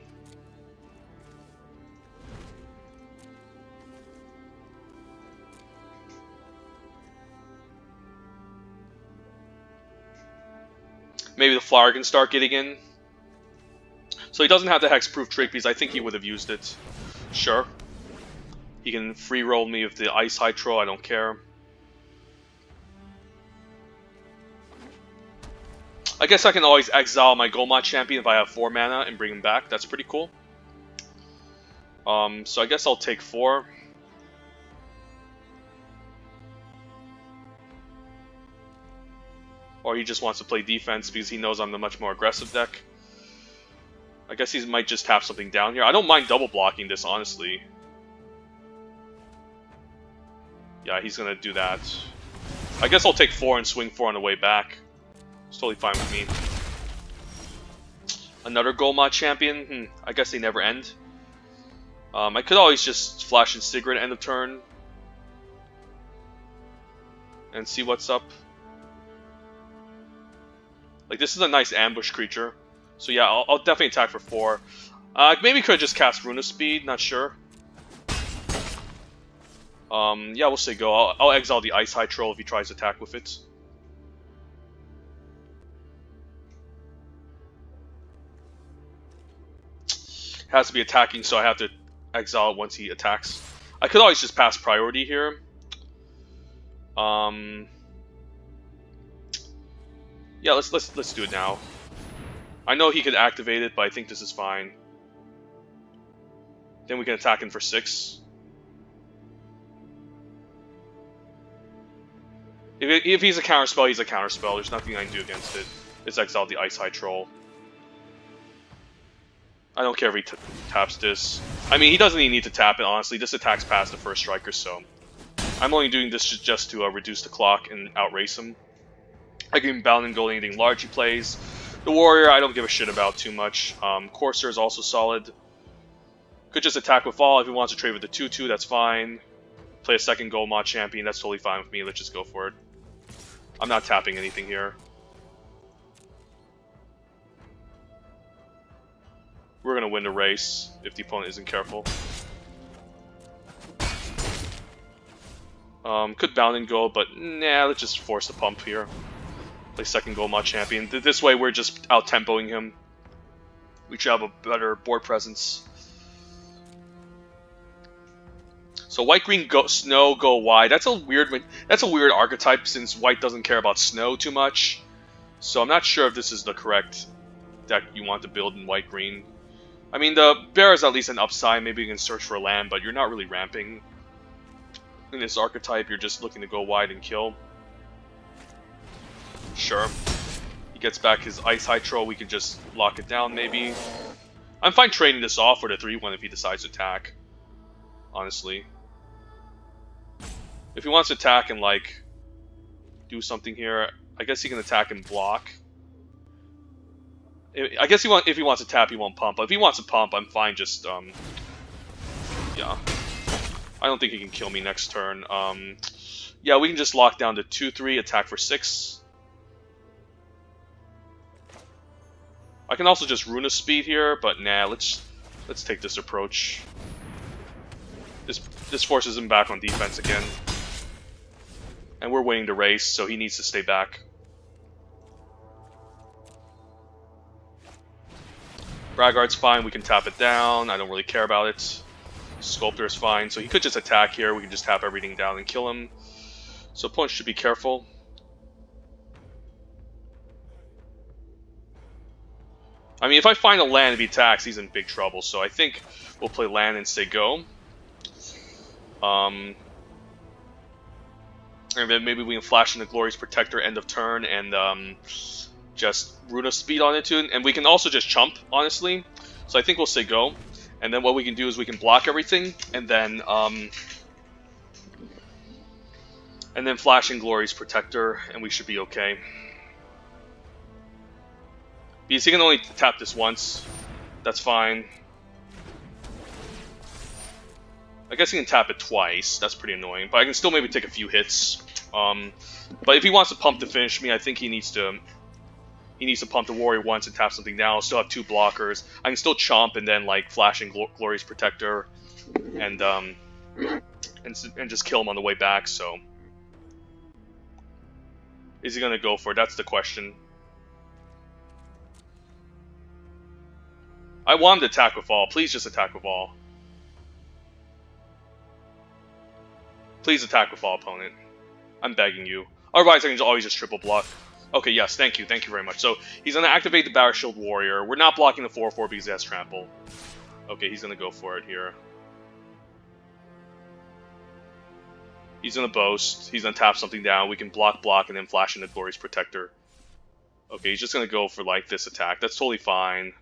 Maybe the Flower can start getting in. So he doesn't have the Hexproof trick because I think he would have used it. Sure. He can free roll me with the Ice High Troll, I don't care. I guess I can always exile my Goldmot champion if I have 4 mana and bring him back. That's pretty cool. So I guess I'll take 4. Or he just wants to play defense because he knows I'm the much more aggressive deck. I guess he might just tap something down here. I don't mind double blocking this, honestly. Yeah, he's going to do that. I guess I'll take 4 and swing 4 on the way back. It's totally fine with me. Another Goldmot champion? I guess they never end. I could always just flash in Sigrid end of turn. And see what's up. Like, this is a nice ambush creature. So yeah, I'll definitely attack for 4. Maybe could have just cast Rune of Speed, not sure. Yeah, we'll say go. I'll exile the Ice High Troll if he tries to attack with it. Has to be attacking, so I have to exile it once he attacks. I could always just pass priority here. Yeah, let's do it now. I know he could activate it, but I think this is fine. Then we can attack him for 6. If he's a counterspell, he's a counterspell. There's nothing I can do against it. It's exile the Ice High Troll. I don't care if he taps this. I mean, he doesn't even need to tap it, honestly. This attacks past the first striker, so... I'm only doing this just to reduce the clock and outrace him. I can bound and gold anything large he plays. The Warrior, I don't give a shit about too much. Courser is also solid. Could just attack with all. If he wants to trade with the 2-2, that's fine. Play a second gold mod champion, that's totally fine with me. Let's just go for it. I'm not tapping anything here. We're going to win the race if the opponent isn't careful. Could bound and go, but nah, let's just force the pump here. Play second gold mod champion. This way we're just out-tempoing him. We should have a better board presence. So white, green, snow, go wide. That's a weird archetype since white doesn't care about snow too much. So I'm not sure if this is the correct deck you want to build in white, green. I mean, the bear is at least an upside. Maybe you can search for a land, but you're not really ramping. In this archetype, you're just looking to go wide and kill. Sure. He gets back his Ice High Troll. We can just lock it down, maybe. I'm fine trading this off for the 3-1 if he decides to attack. Honestly. If he wants to attack and, like, do something here, I guess he can attack and block. I guess if he wants to tap, he won't pump. But if he wants to pump, I'm fine just, yeah. I don't think he can kill me next turn. Yeah, we can just lock down to 2-3, attack for 6. I can also just Runa Speed here, but nah, let's take this approach. This forces him back on defense again. And we're winning the race, so he needs to stay back. Braggart's fine, we can tap it down, I don't really care about it. Sculptor is fine, so he could just attack here, we can just tap everything down and kill him. So opponents should be careful. I mean, if I find a land and he attacks, he's in big trouble, so I think we'll play land and say go. And then maybe we can flash in the Glorious Protector end of turn and just Runa Speed on it too. And we can also just chump, honestly. So I think we'll say go. And then what we can do is we can block everything, and then flash in Glorious Protector, and we should be okay. Because he can only tap this once. That's fine. I guess he can tap it twice. That's pretty annoying. But I can still maybe take a few hits. But if he wants to pump to finish me, I think he needs to pump the Warrior once and tap something down. I'll still have 2 blockers. I can still chomp and then like flash in Glorious Protector and just kill him on the way back. So is he gonna go for it? That's the question. I want him to attack with all. Please just attack with all. Please attack with all, opponent. I'm begging you. Otherwise, I can always just triple block. Okay, yes, thank you very much. So, he's going to activate the Barra Shield Warrior. We're not blocking the 4-4 because he has Trample. Okay, he's going to go for it here. He's going to boast. He's going to tap something down. We can block, and then flash in the Glorious Protector. Okay, he's just going to go for, like, this attack. That's totally fine.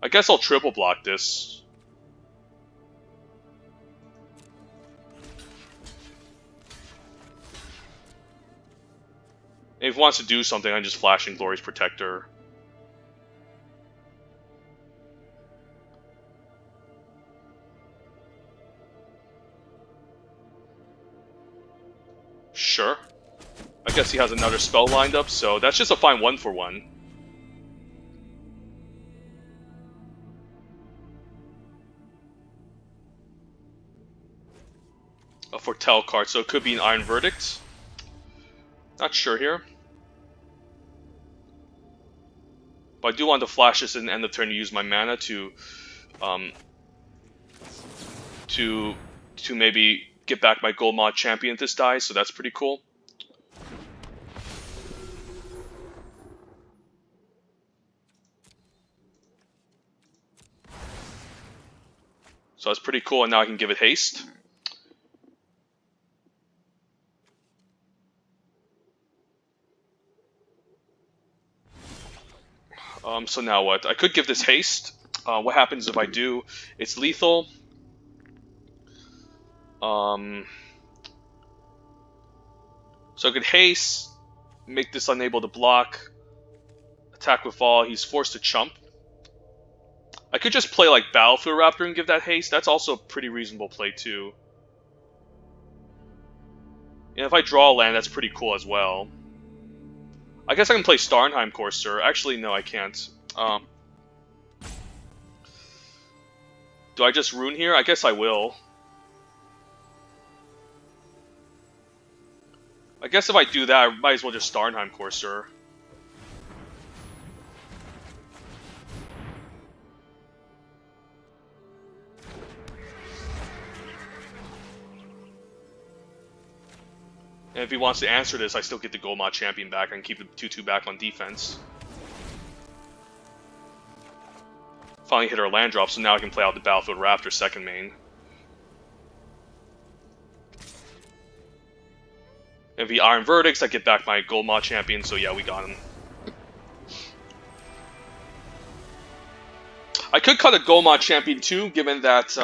I guess I'll triple block this. And if he wants to do something, I just flash in Glorious Protector. Sure. I guess he has another spell lined up, so that's just a fine 1-for-1. A Foretell card, so it could be an Iron Verdict. Not sure here. But I do want to flash this in the end of turn to use my mana to maybe get back my gold mod champion if this dies, so that's pretty cool. So that's pretty cool, and now I can give it haste. So now what? I could give this haste. What happens if I do? It's lethal. So I could haste, make this unable to block, attack with all. He's forced to chump. I could just play like Battlefield Raptor and give that haste. That's also a pretty reasonable play too. And if I draw a land, that's pretty cool as well. I guess I can play Starnheim Courser. Actually, no, I can't. Do I just rune here? I guess I will. I guess if I do that, I might as well just Starnheim Courser. And if he wants to answer this, I still get the Goldmod Champion back. I can keep the 2-2 back on defense. Finally hit our land drop, so now I can play out the Battlefield Raptor second main. If he Iron Verdicts, I get back my Goldmod Champion, so yeah, we got him. I could cut a Goldmod Champion too, given that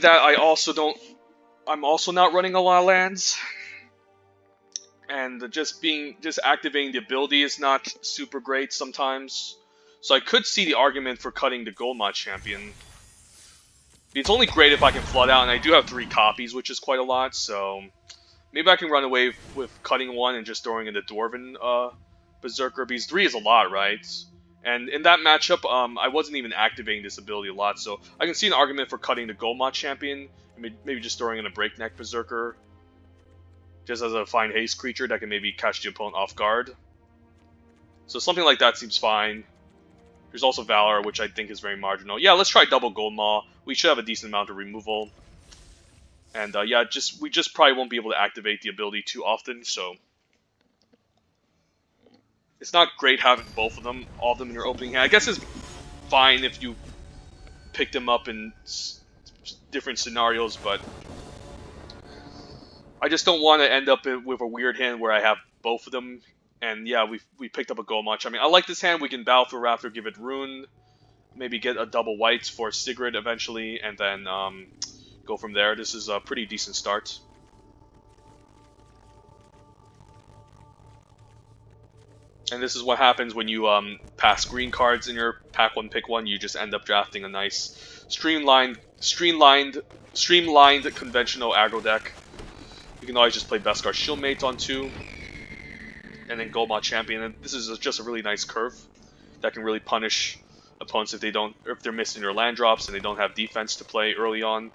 I also don't... I'm also not running a lot of lands, and just activating the ability is not super great sometimes. So I could see the argument for cutting the Goldmod Champion. It's only great if I can flood out, and I do have 3 copies, which is quite a lot. So maybe I can run away with cutting one and just throwing in the Dwarven Berserker, because 3 is a lot, right? And in that matchup, I wasn't even activating this ability a lot, so I can see an argument for cutting the Goldmod Champion. Maybe just throwing in a Breakneck Berserker, just as a fine haste creature that can maybe catch the opponent off guard. So something like that seems fine. There's also Valor, which I think is very marginal. Yeah, let's try double Goldmaw. We should have a decent amount of removal. And yeah, we just probably won't be able to activate the ability too often, so... It's not great having all of them in your opening hand. I guess it's fine if you pick them up in different scenarios, but I just don't want to end up with a weird hand where I have both of them. And yeah, we picked up a Goldmod. I mean, I like this hand. We can Battlefield Raptor, give it Rune, maybe get a double whites for Sigrid eventually, and then go from there. This is a pretty decent start. And this is what happens when you pass green cards in your pack 1 pick 1. You just end up drafting a nice streamlined conventional aggro deck. You can always just play Beskar Shieldmate on 2, and then Goldmod Champion. And this is just a really nice curve that can really punish opponents if they're missing their land drops and they don't have defense to play early on.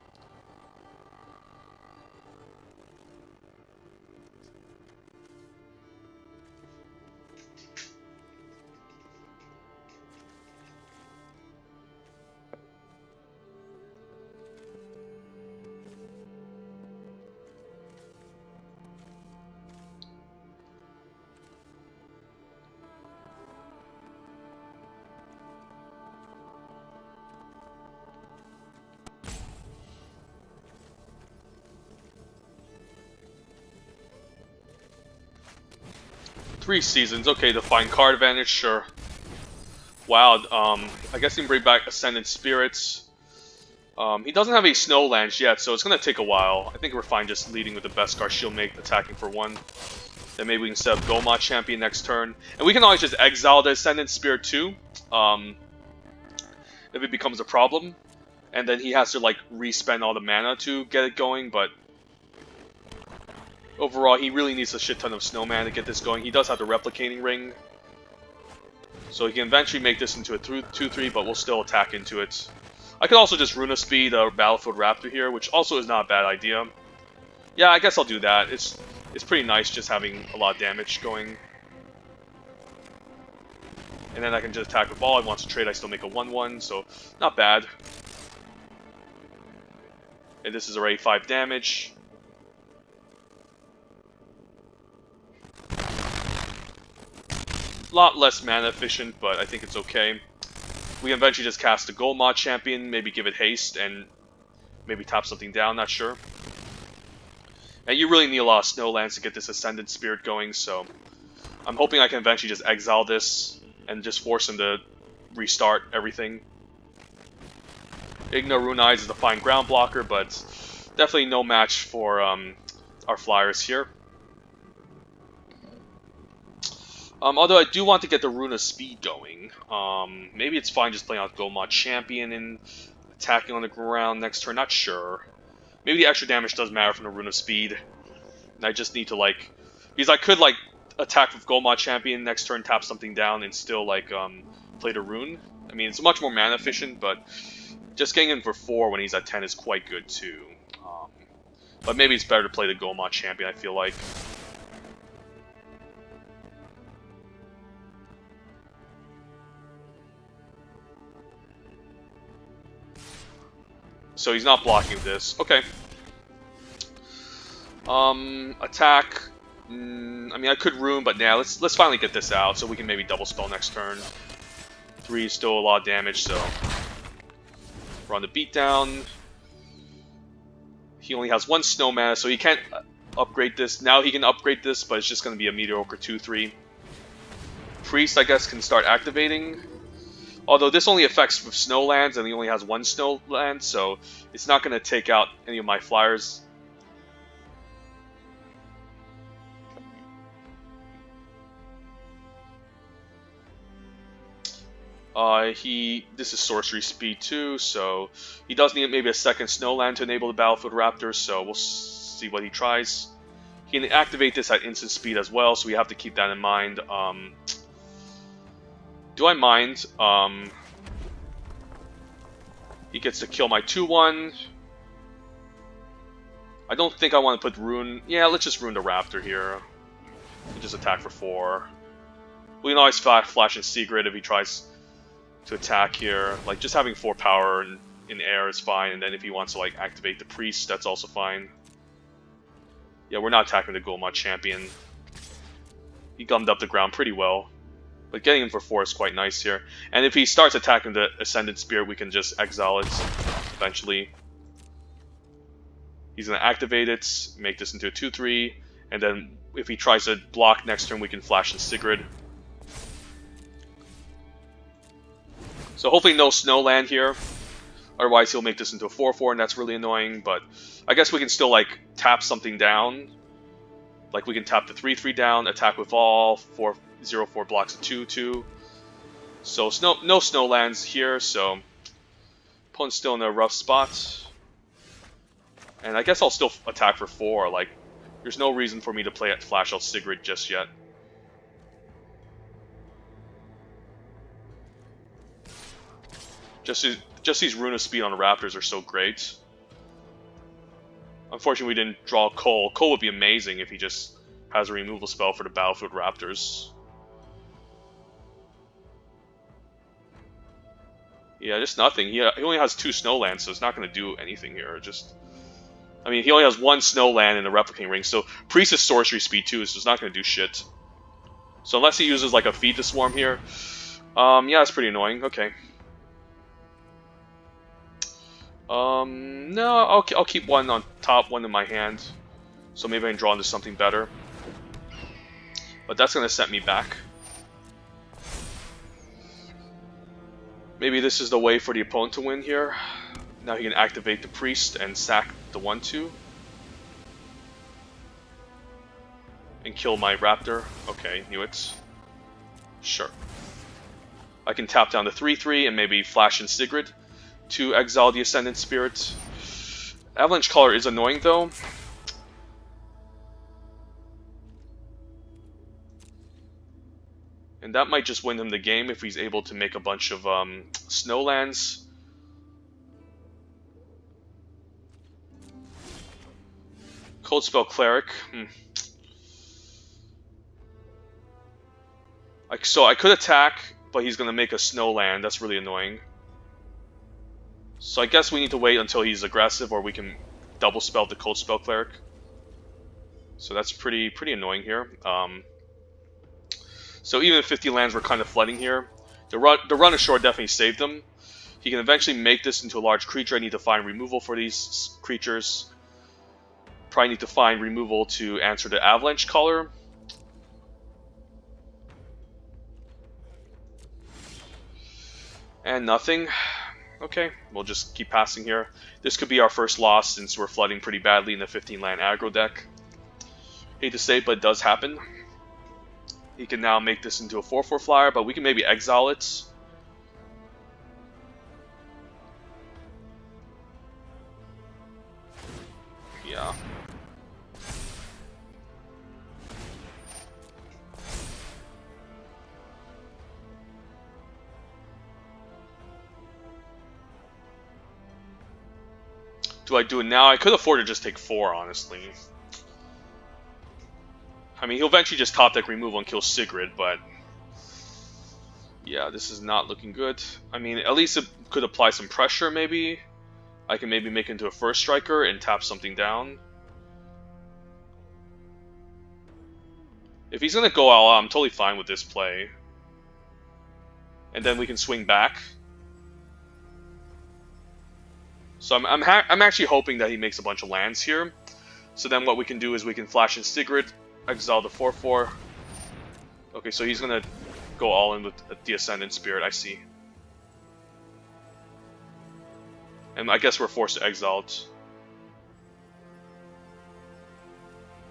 Three seasons, okay, define card advantage, sure. Wow, I guess he can bring back Ascendant Spirits. He doesn't have any snow lands yet, so it's going to take a while. I think we're fine just leading with the Beskar Shieldmate, attacking for 1. Then maybe we can set up Goldmod Champion next turn. And we can always just exile the Ascendant Spirit too, if it becomes a problem. And then he has to like re-spend all the mana to get it going, but overall, he really needs a shit ton of snowman to get this going. He does have the Replicating Ring, so he can eventually make this into a 2-3, but we'll still attack into it. I could also just Runa Speed a Battlefield Raptor here, which also is not a bad idea. Yeah, I guess I'll do that. It's pretty nice just having a lot of damage going. And then I can just attack with all. I want to trade, I still make a 1-1, so not bad. And this is already 5 damage. A lot less mana efficient, but I think it's okay. we can eventually just cast the Gold Mod Champion, maybe give it haste, and maybe tap something down, not sure. And you really need a lot of Snowlands to get this Ascendant Spirit going, so I'm hoping I can eventually just exile this and just force him to restart everything. Igno Rune Eyes is a fine ground blocker, but definitely no match for our flyers here. Although I do want to get the Rune of Speed going. Maybe it's fine just playing out Gold Mod Champion and attacking on the ground next turn, not sure. Maybe the extra damage does matter from the Rune of Speed. And I just need to, like... Because I could, like, attack with Gold Mod Champion next turn, tap something down, and still, like, play the Rune. I mean, it's much more mana efficient, but just getting in for 4 when he's at 10 is quite good, too. But maybe it's better to play the Gold Mod Champion, I feel like. So he's not blocking this. Okay. Attack. I mean, I could Rune, but yeah, let's finally get this out so we can maybe double spell next turn. 3 is still a lot of damage, so we're on the beatdown. He only has 1 snow mana, so he can't upgrade this. Now he can upgrade this, but it's just going to be a mediocre 2/3. Priest, I guess, can start activating. Although this only affects with Snowlands, and he only has 1 Snowland, so it's not going to take out any of my flyers. This is sorcery speed too, so he does need maybe a second Snowland to enable the Battlefield Raptors, so we'll see what he tries. He can activate this at instant speed as well, so we have to keep that in mind. Do I mind? He gets to kill my 2/1. I don't think I want to put Rune. Yeah, let's just Rune the Raptor here. And just attack for 4. We can always flash in Sigrid if he tries to attack here. Like, just having 4 power in air is fine, and then if he wants to, like, activate the Priest, that's also fine. Yeah, we're not attacking the Gold Mod Champion. He gummed up the ground pretty well. But getting him for 4 is quite nice here. And if he starts attacking the Ascendant Spirit, we can just exile it eventually. He's going to activate it, make this into a 2/3, and then if he tries to block next turn, we can flash in Sigrid. So hopefully no Snowland here. Otherwise he'll make this into a 4/4, and that's really annoying. But I guess we can still, like, tap something down. Like, we can tap the 3/3 down, attack with all, 4/0/4 blocks a 2/2. So no Snowlands here, so opponent's still in a rough spot. And I guess I'll still attack for 4. Like, there's no reason for me to play at Flash out Sigrid just yet. Just these Rune of Speed on the Raptors are so great. Unfortunately, we didn't draw Cole. Cole would be amazing if he just has a removal spell for the Battlefield Raptors. Yeah, just nothing. He only has 2 Snowlands, so it's not going to do anything here. I mean, he only has 1 Snowland in the Replicating Ring, so Priest is sorcery speed too, so it's not going to do shit. So unless he uses, like, a Feed the Swarm here, yeah, that's pretty annoying. Okay. No, I'll keep 1 on top, 1 in my hand, so maybe I can draw into something better. But that's going to set me back. Maybe this is the way for the opponent to win here. Now he can activate the Priest and sack the 1/2. And kill my Raptor. Okay, knew it. Sure. I can tap down the 3/3 and maybe flash in Sigrid to exile the Ascendant Spirit. Avalanche Caller is annoying though. And that might just win him the game if he's able to make a bunch of Snowlands. Cold Spell Cleric. So I could attack, but he's going to make a Snowland. That's really annoying. So I guess we need to wait until he's aggressive, or we can double spell the Cold Spell Cleric. So that's pretty annoying here. So even if 50 lands were kind of flooding here, The run ashore definitely saved him. He can eventually make this into a large creature. I need to find removal for these creatures. Probably need to find removal to answer the avalanche color. And nothing. Okay, we'll just keep passing here. This could be our first loss since we're flooding pretty badly in the 15-land aggro deck. Hate to say it, but it does happen. He can now make this into a 4/4 flyer, but we can maybe exile it. Yeah. Do I do it now? I could afford to just take 4, honestly. I mean, he'll eventually just top deck removal and kill Sigrid, but... yeah, this is not looking good. I mean, at least it could apply some pressure, maybe. I can maybe make it into a first striker and tap something down. If he's going to go all out, I'm totally fine with this play. And then we can swing back. So I'm actually hoping that he makes a bunch of lands here. So then what we can do is we can flash in Sigrid, exile the 4/4. Okay, so he's going to go all in with the Ascendant Spirit, I see. And I guess we're forced to exile it.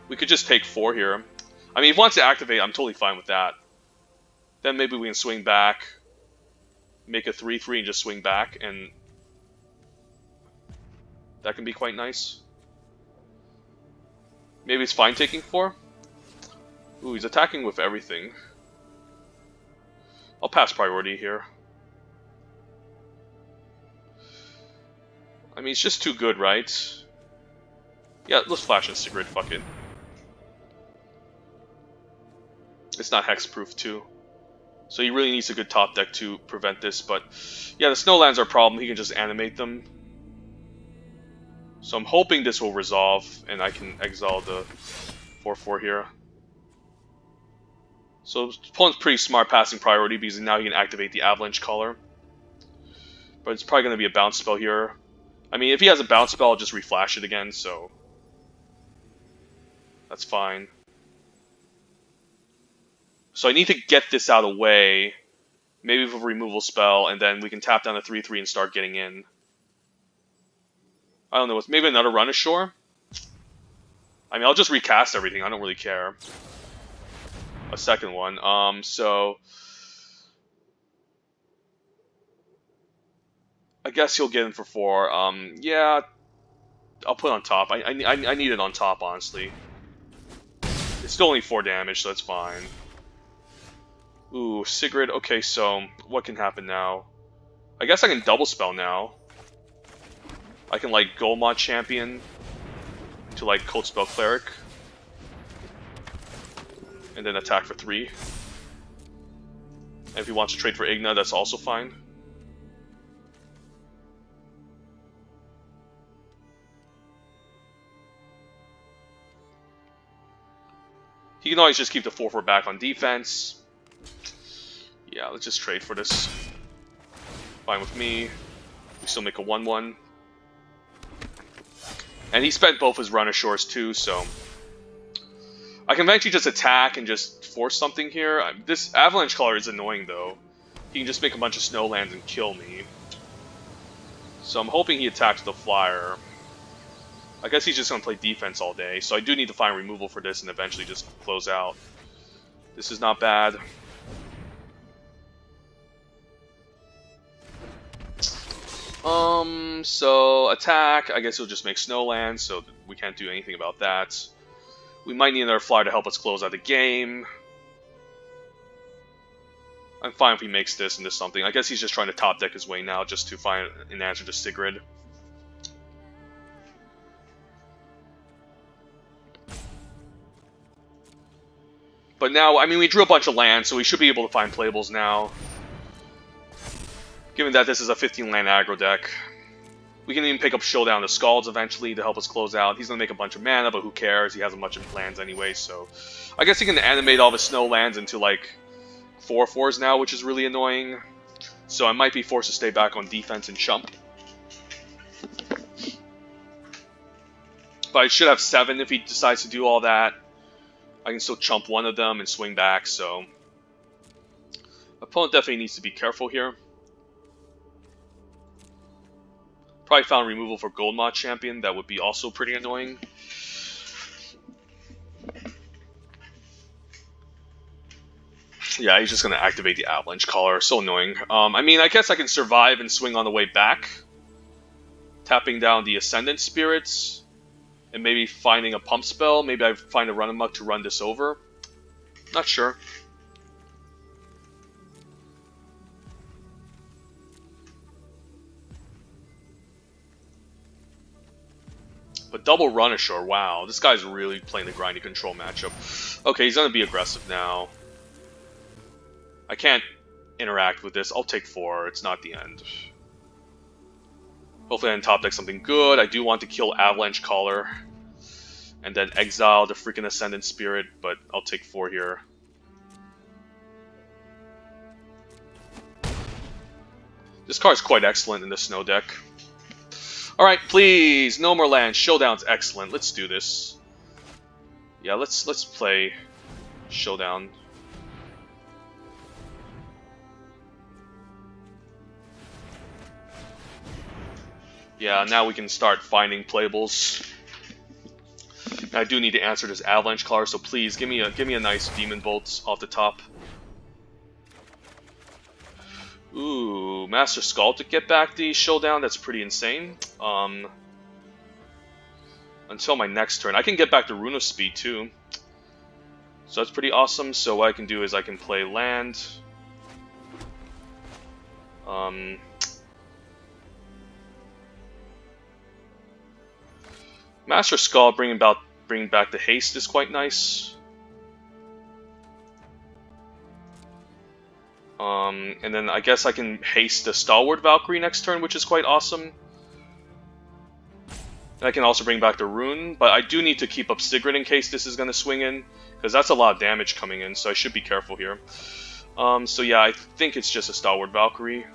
We could just take 4 here. I mean, if he wants to activate, I'm totally fine with that. Then maybe we can swing back, make a 3/3 and just swing back, and that can be quite nice. Maybe it's fine taking 4. Ooh, he's attacking with everything. I'll pass priority here. I mean, it's just too good, right? Yeah, let's flash in Sigrid, fuck it. It's not hexproof too. So he really needs a good top deck to prevent this, but yeah, the Snowlands are a problem. He can just animate them. So I'm hoping this will resolve and I can exile the 4/4 here. So the opponent's pretty smart passing priority because now he can activate the avalanche color. But it's probably going to be a bounce spell here. I mean, if he has a bounce spell, I'll just reflash it again, so that's fine. So I need to get this out of the way, maybe with a removal spell, and then we can tap down the 3/3 and start getting in. I don't know, maybe another run ashore? I mean, I'll just recast everything, I don't really care. A second one, so... I guess he'll get in for 4. Yeah, I'll put it on top. I need it on top, honestly. It's still only 4 damage, so that's fine. Ooh, Sigrid. Okay, so what can happen now? I guess I can double spell now. I can like Golmod Champion to like Cold Spell Cleric. And then attack for 3. And if he wants to trade for Igna, that's also fine. He can always just keep the 4/4 back on defense. Yeah, let's just trade for this. Fine with me. We still make a 1/1. And he spent both his run ashores too, so... I can eventually just attack and just force something here. This avalanche color is annoying though. He can just make a bunch of snowlands and kill me. So I'm hoping he attacks the flyer. I guess he's just going to play defense all day, so I do need to find removal for this and eventually just close out. This is not bad. So attack, I guess he'll just make snowlands, so we can't do anything about that. We might need another flyer to help us close out the game. I'm fine if he makes this into something. I guess he's just trying to top deck his way now just to find an answer to Sigrid. But now, I mean, we drew a bunch of lands, so we should be able to find playables now. Given that this is a 15-land aggro deck. We can even pick up Showdown the Scalds eventually to help us close out. He's going to make a bunch of mana, but who cares? He has a bunch of lands anyway, so... I guess he can animate all the snow lands into, like, 4/4s now, which is really annoying. So I might be forced to stay back on defense and chump. But I should have 7 if he decides to do all that. I can still chump one of them and swing back, so... Opponent definitely needs to be careful here. Probably found removal for Gold Mod Champion. That would be also pretty annoying. Yeah, he's just going to activate the Avalanche Caller. So annoying. I mean, I guess I can survive and swing on the way back. Tapping down the Ascendant Spirits. And maybe finding a pump spell. Maybe I find a Run Amok to run this over. Not sure. But double Runashore, wow. This guy's really playing the grindy control matchup. Okay, he's going to be aggressive now. I can't interact with this. I'll take 4. It's not the end. Hopefully I can top deck something good. I do want to kill Avalanche Caller. And then exile the freaking Ascendant Spirit, but I'll take 4 here. This card is quite excellent in the snow deck. Alright, please, no more lands. Showdown's excellent. Let's do this. Yeah, let's play Showdown. Yeah, now we can start finding playables. I do need to answer this Avalanche Caller, so please give me a nice Demon Bolt off the top. Ooh, Master Skull to get back the Showdown. That's pretty insane. Until my next turn, I can get back the Rune of Speed too. So that's pretty awesome. So what I can do is I can play land. Master Skull bringing back the haste is quite nice. And then I guess I can haste the Stalwart Valkyrie next turn, which is quite awesome. And I can also bring back the Rune, but I do need to keep up Sigrid in case this is going to swing in, because that's a lot of damage coming in, so I should be careful here. So yeah, I think it's just a Stalwart Valkyrie.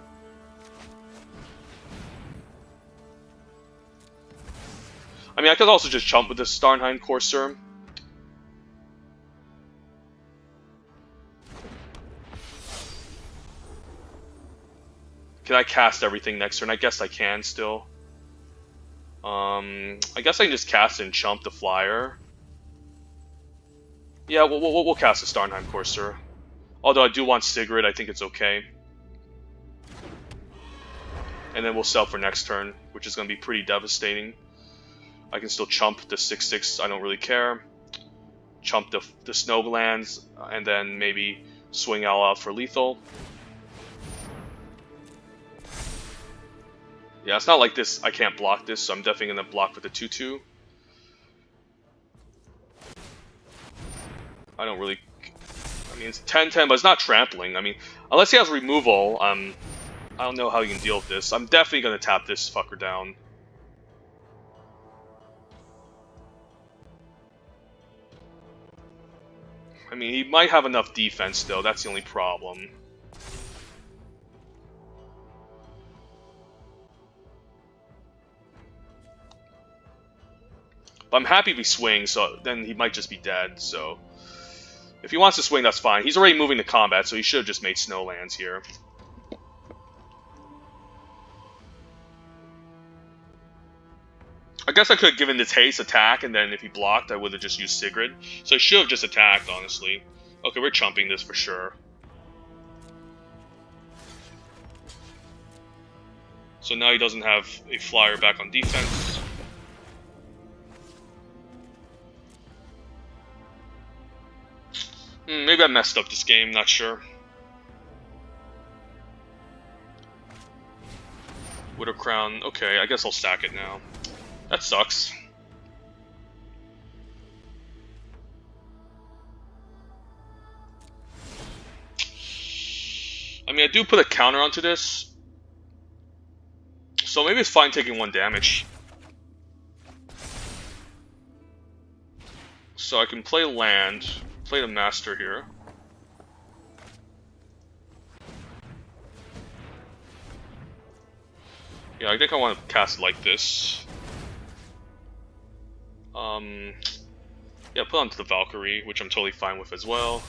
I mean, I could also just chump with the Starnheim Courser. Can I cast everything next turn? I guess I can still. I guess I can just cast and chump the Flyer. Yeah, we'll cast the Starnheim Courser. Although I do want Sigrid, I think it's okay. And then we'll sell for next turn, which is going to be pretty devastating. I can still chump the 6/6, I don't really care. Chump the Snowlands, and then maybe swing all out for lethal. Yeah, it's not like this, I can't block this, so I'm definitely going to block with the 2/2. I don't really... I mean, it's 10/10, but it's not trampling. I mean, unless he has removal, I don't know how you can deal with this. I'm definitely going to tap this fucker down. I mean, he might have enough defense, though. That's the only problem. But I'm happy if he swings, so then he might just be dead, so... If he wants to swing, that's fine. He's already moving to combat, so he should have just made Snowlands here. I guess I could have given this haste attack, and then if he blocked, I would have just used Sigrid. So I should have just attacked, honestly. Okay, we're chumping this for sure. So now he doesn't have a flyer back on defense. Maybe I messed up this game, not sure. Widow Crown, okay, I guess I'll stack it now. That sucks. I mean, I do put a counter onto this. So maybe it's fine taking 1 damage. So I can play land, play the Master here. Yeah, I think I want to cast it like this. Yeah, put onto the Valkyrie, which I'm totally fine with as well.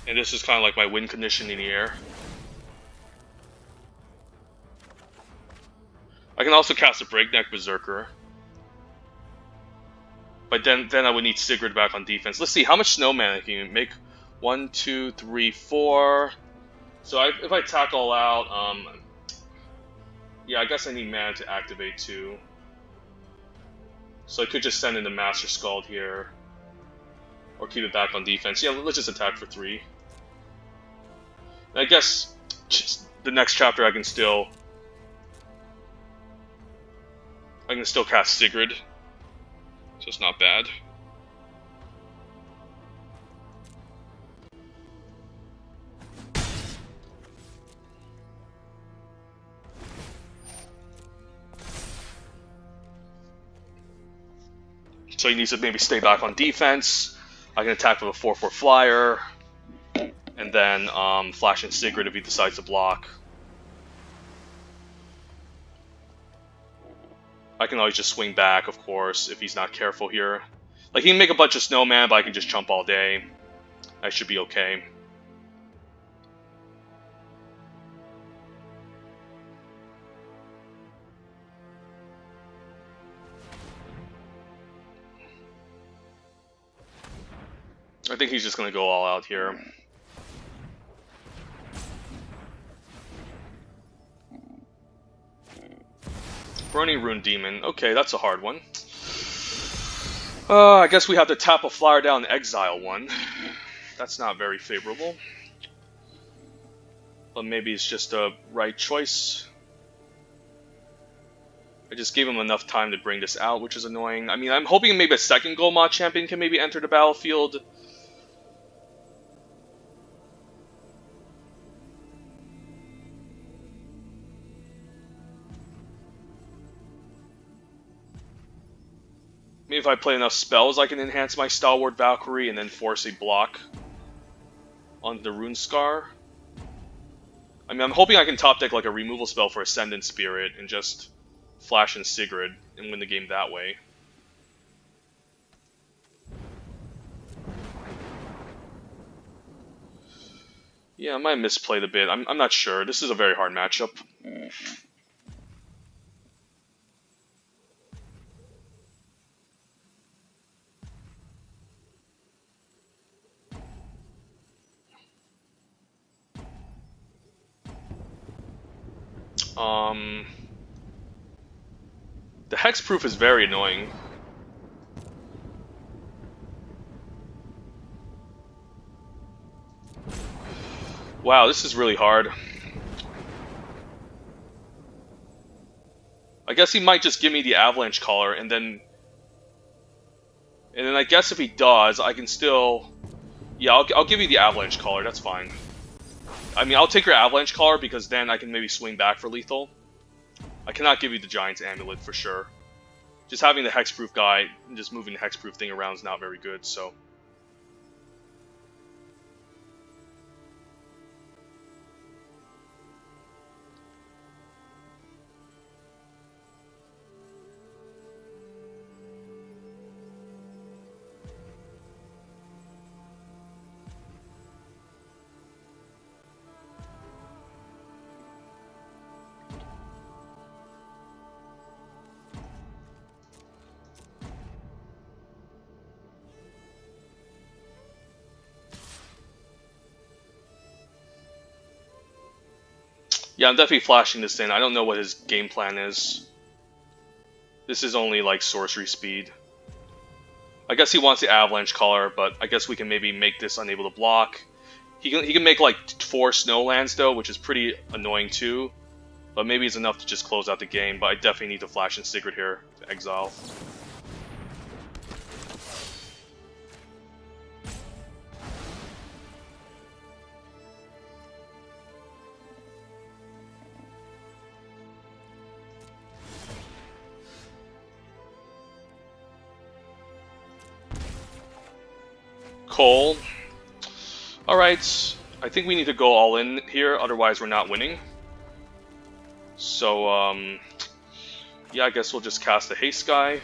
And this is kind of like my win condition in the air. I can also cast a Breakneck Berserker. But then I would need Sigrid back on defense. Let's see, how much snow mana can you make? 1, 2, 3, 4. So if I attack all out, yeah, I guess I need mana to activate too. So I could just send in the Master Scald here. Or keep it back on defense. Yeah, let's just attack for 3. And I guess just the next chapter I can still cast Sigrid. So it's not bad. So he needs to maybe stay back on defense. I can attack with a 4/4 flyer. And then Flash and Sigrid if he decides to block. I can always just swing back, of course, if he's not careful here. Like, he can make a bunch of snowman, but I can just jump all day. I should be okay. I think he's just going to go all out here. Burning Rune Demon. Okay, that's a hard one. I guess we have to tap a flyer down and exile one. That's not very favorable. But maybe it's just a right choice. I just gave him enough time to bring this out, which is annoying. I mean, I'm hoping maybe a second Golmod champion can maybe enter the battlefield. Maybe if I play enough spells, I can enhance my Stalwart Valkyrie and then force a block on the Rune Scar. I mean, I'm hoping I can top deck like a removal spell for Ascendant Spirit and just Flash and Sigrid and win the game that way. Yeah, I might have misplayed a bit. I'm not sure. This is a very hard matchup. The hexproof is very annoying. Wow, this is really hard. I guess he might just give me the Avalanche Caller, and then I guess if he does, I can still... Yeah, I'll give you the Avalanche Caller, that's fine. I mean, I'll take your Avalanche Caller because then I can maybe swing back for lethal. I cannot give you the Giant's Amulet for sure. Just having the Hexproof guy and just moving the Hexproof thing around is not very good, so... Yeah, I'm definitely flashing this in. I don't know what his game plan is. This is only like sorcery speed. I guess he wants the Avalanche Caller, but I guess we can maybe make this unable to block. He can make like 4 Snowlands though, which is pretty annoying too. But maybe it's enough to just close out the game, but I definitely need to flash in Sigrid here to exile. Cole. Alright, I think we need to go all in here, otherwise we're not winning. So, yeah, I guess we'll just cast the haste guy.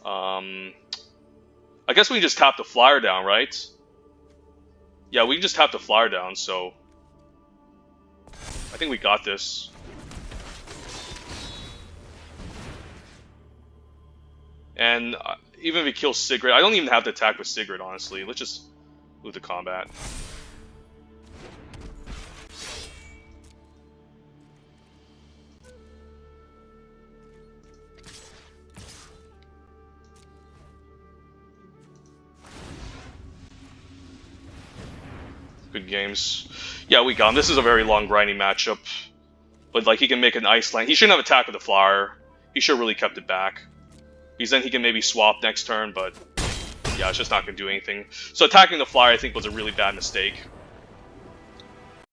I guess we can just tap the flyer down, right? Yeah, we can just tap the flyer down, so I think we got this. And even if we kill Sigrid, I don't even have to attack with Sigrid, honestly. Let's just move to combat. Good games. Yeah, we got him. This is a very long grinding matchup. But like, he can make an ice land. He shouldn't have attacked with the flower. He should have really kept it back. Because then he can maybe swap next turn, but yeah, it's just not going to do anything. So attacking the flyer, I think, was a really bad mistake.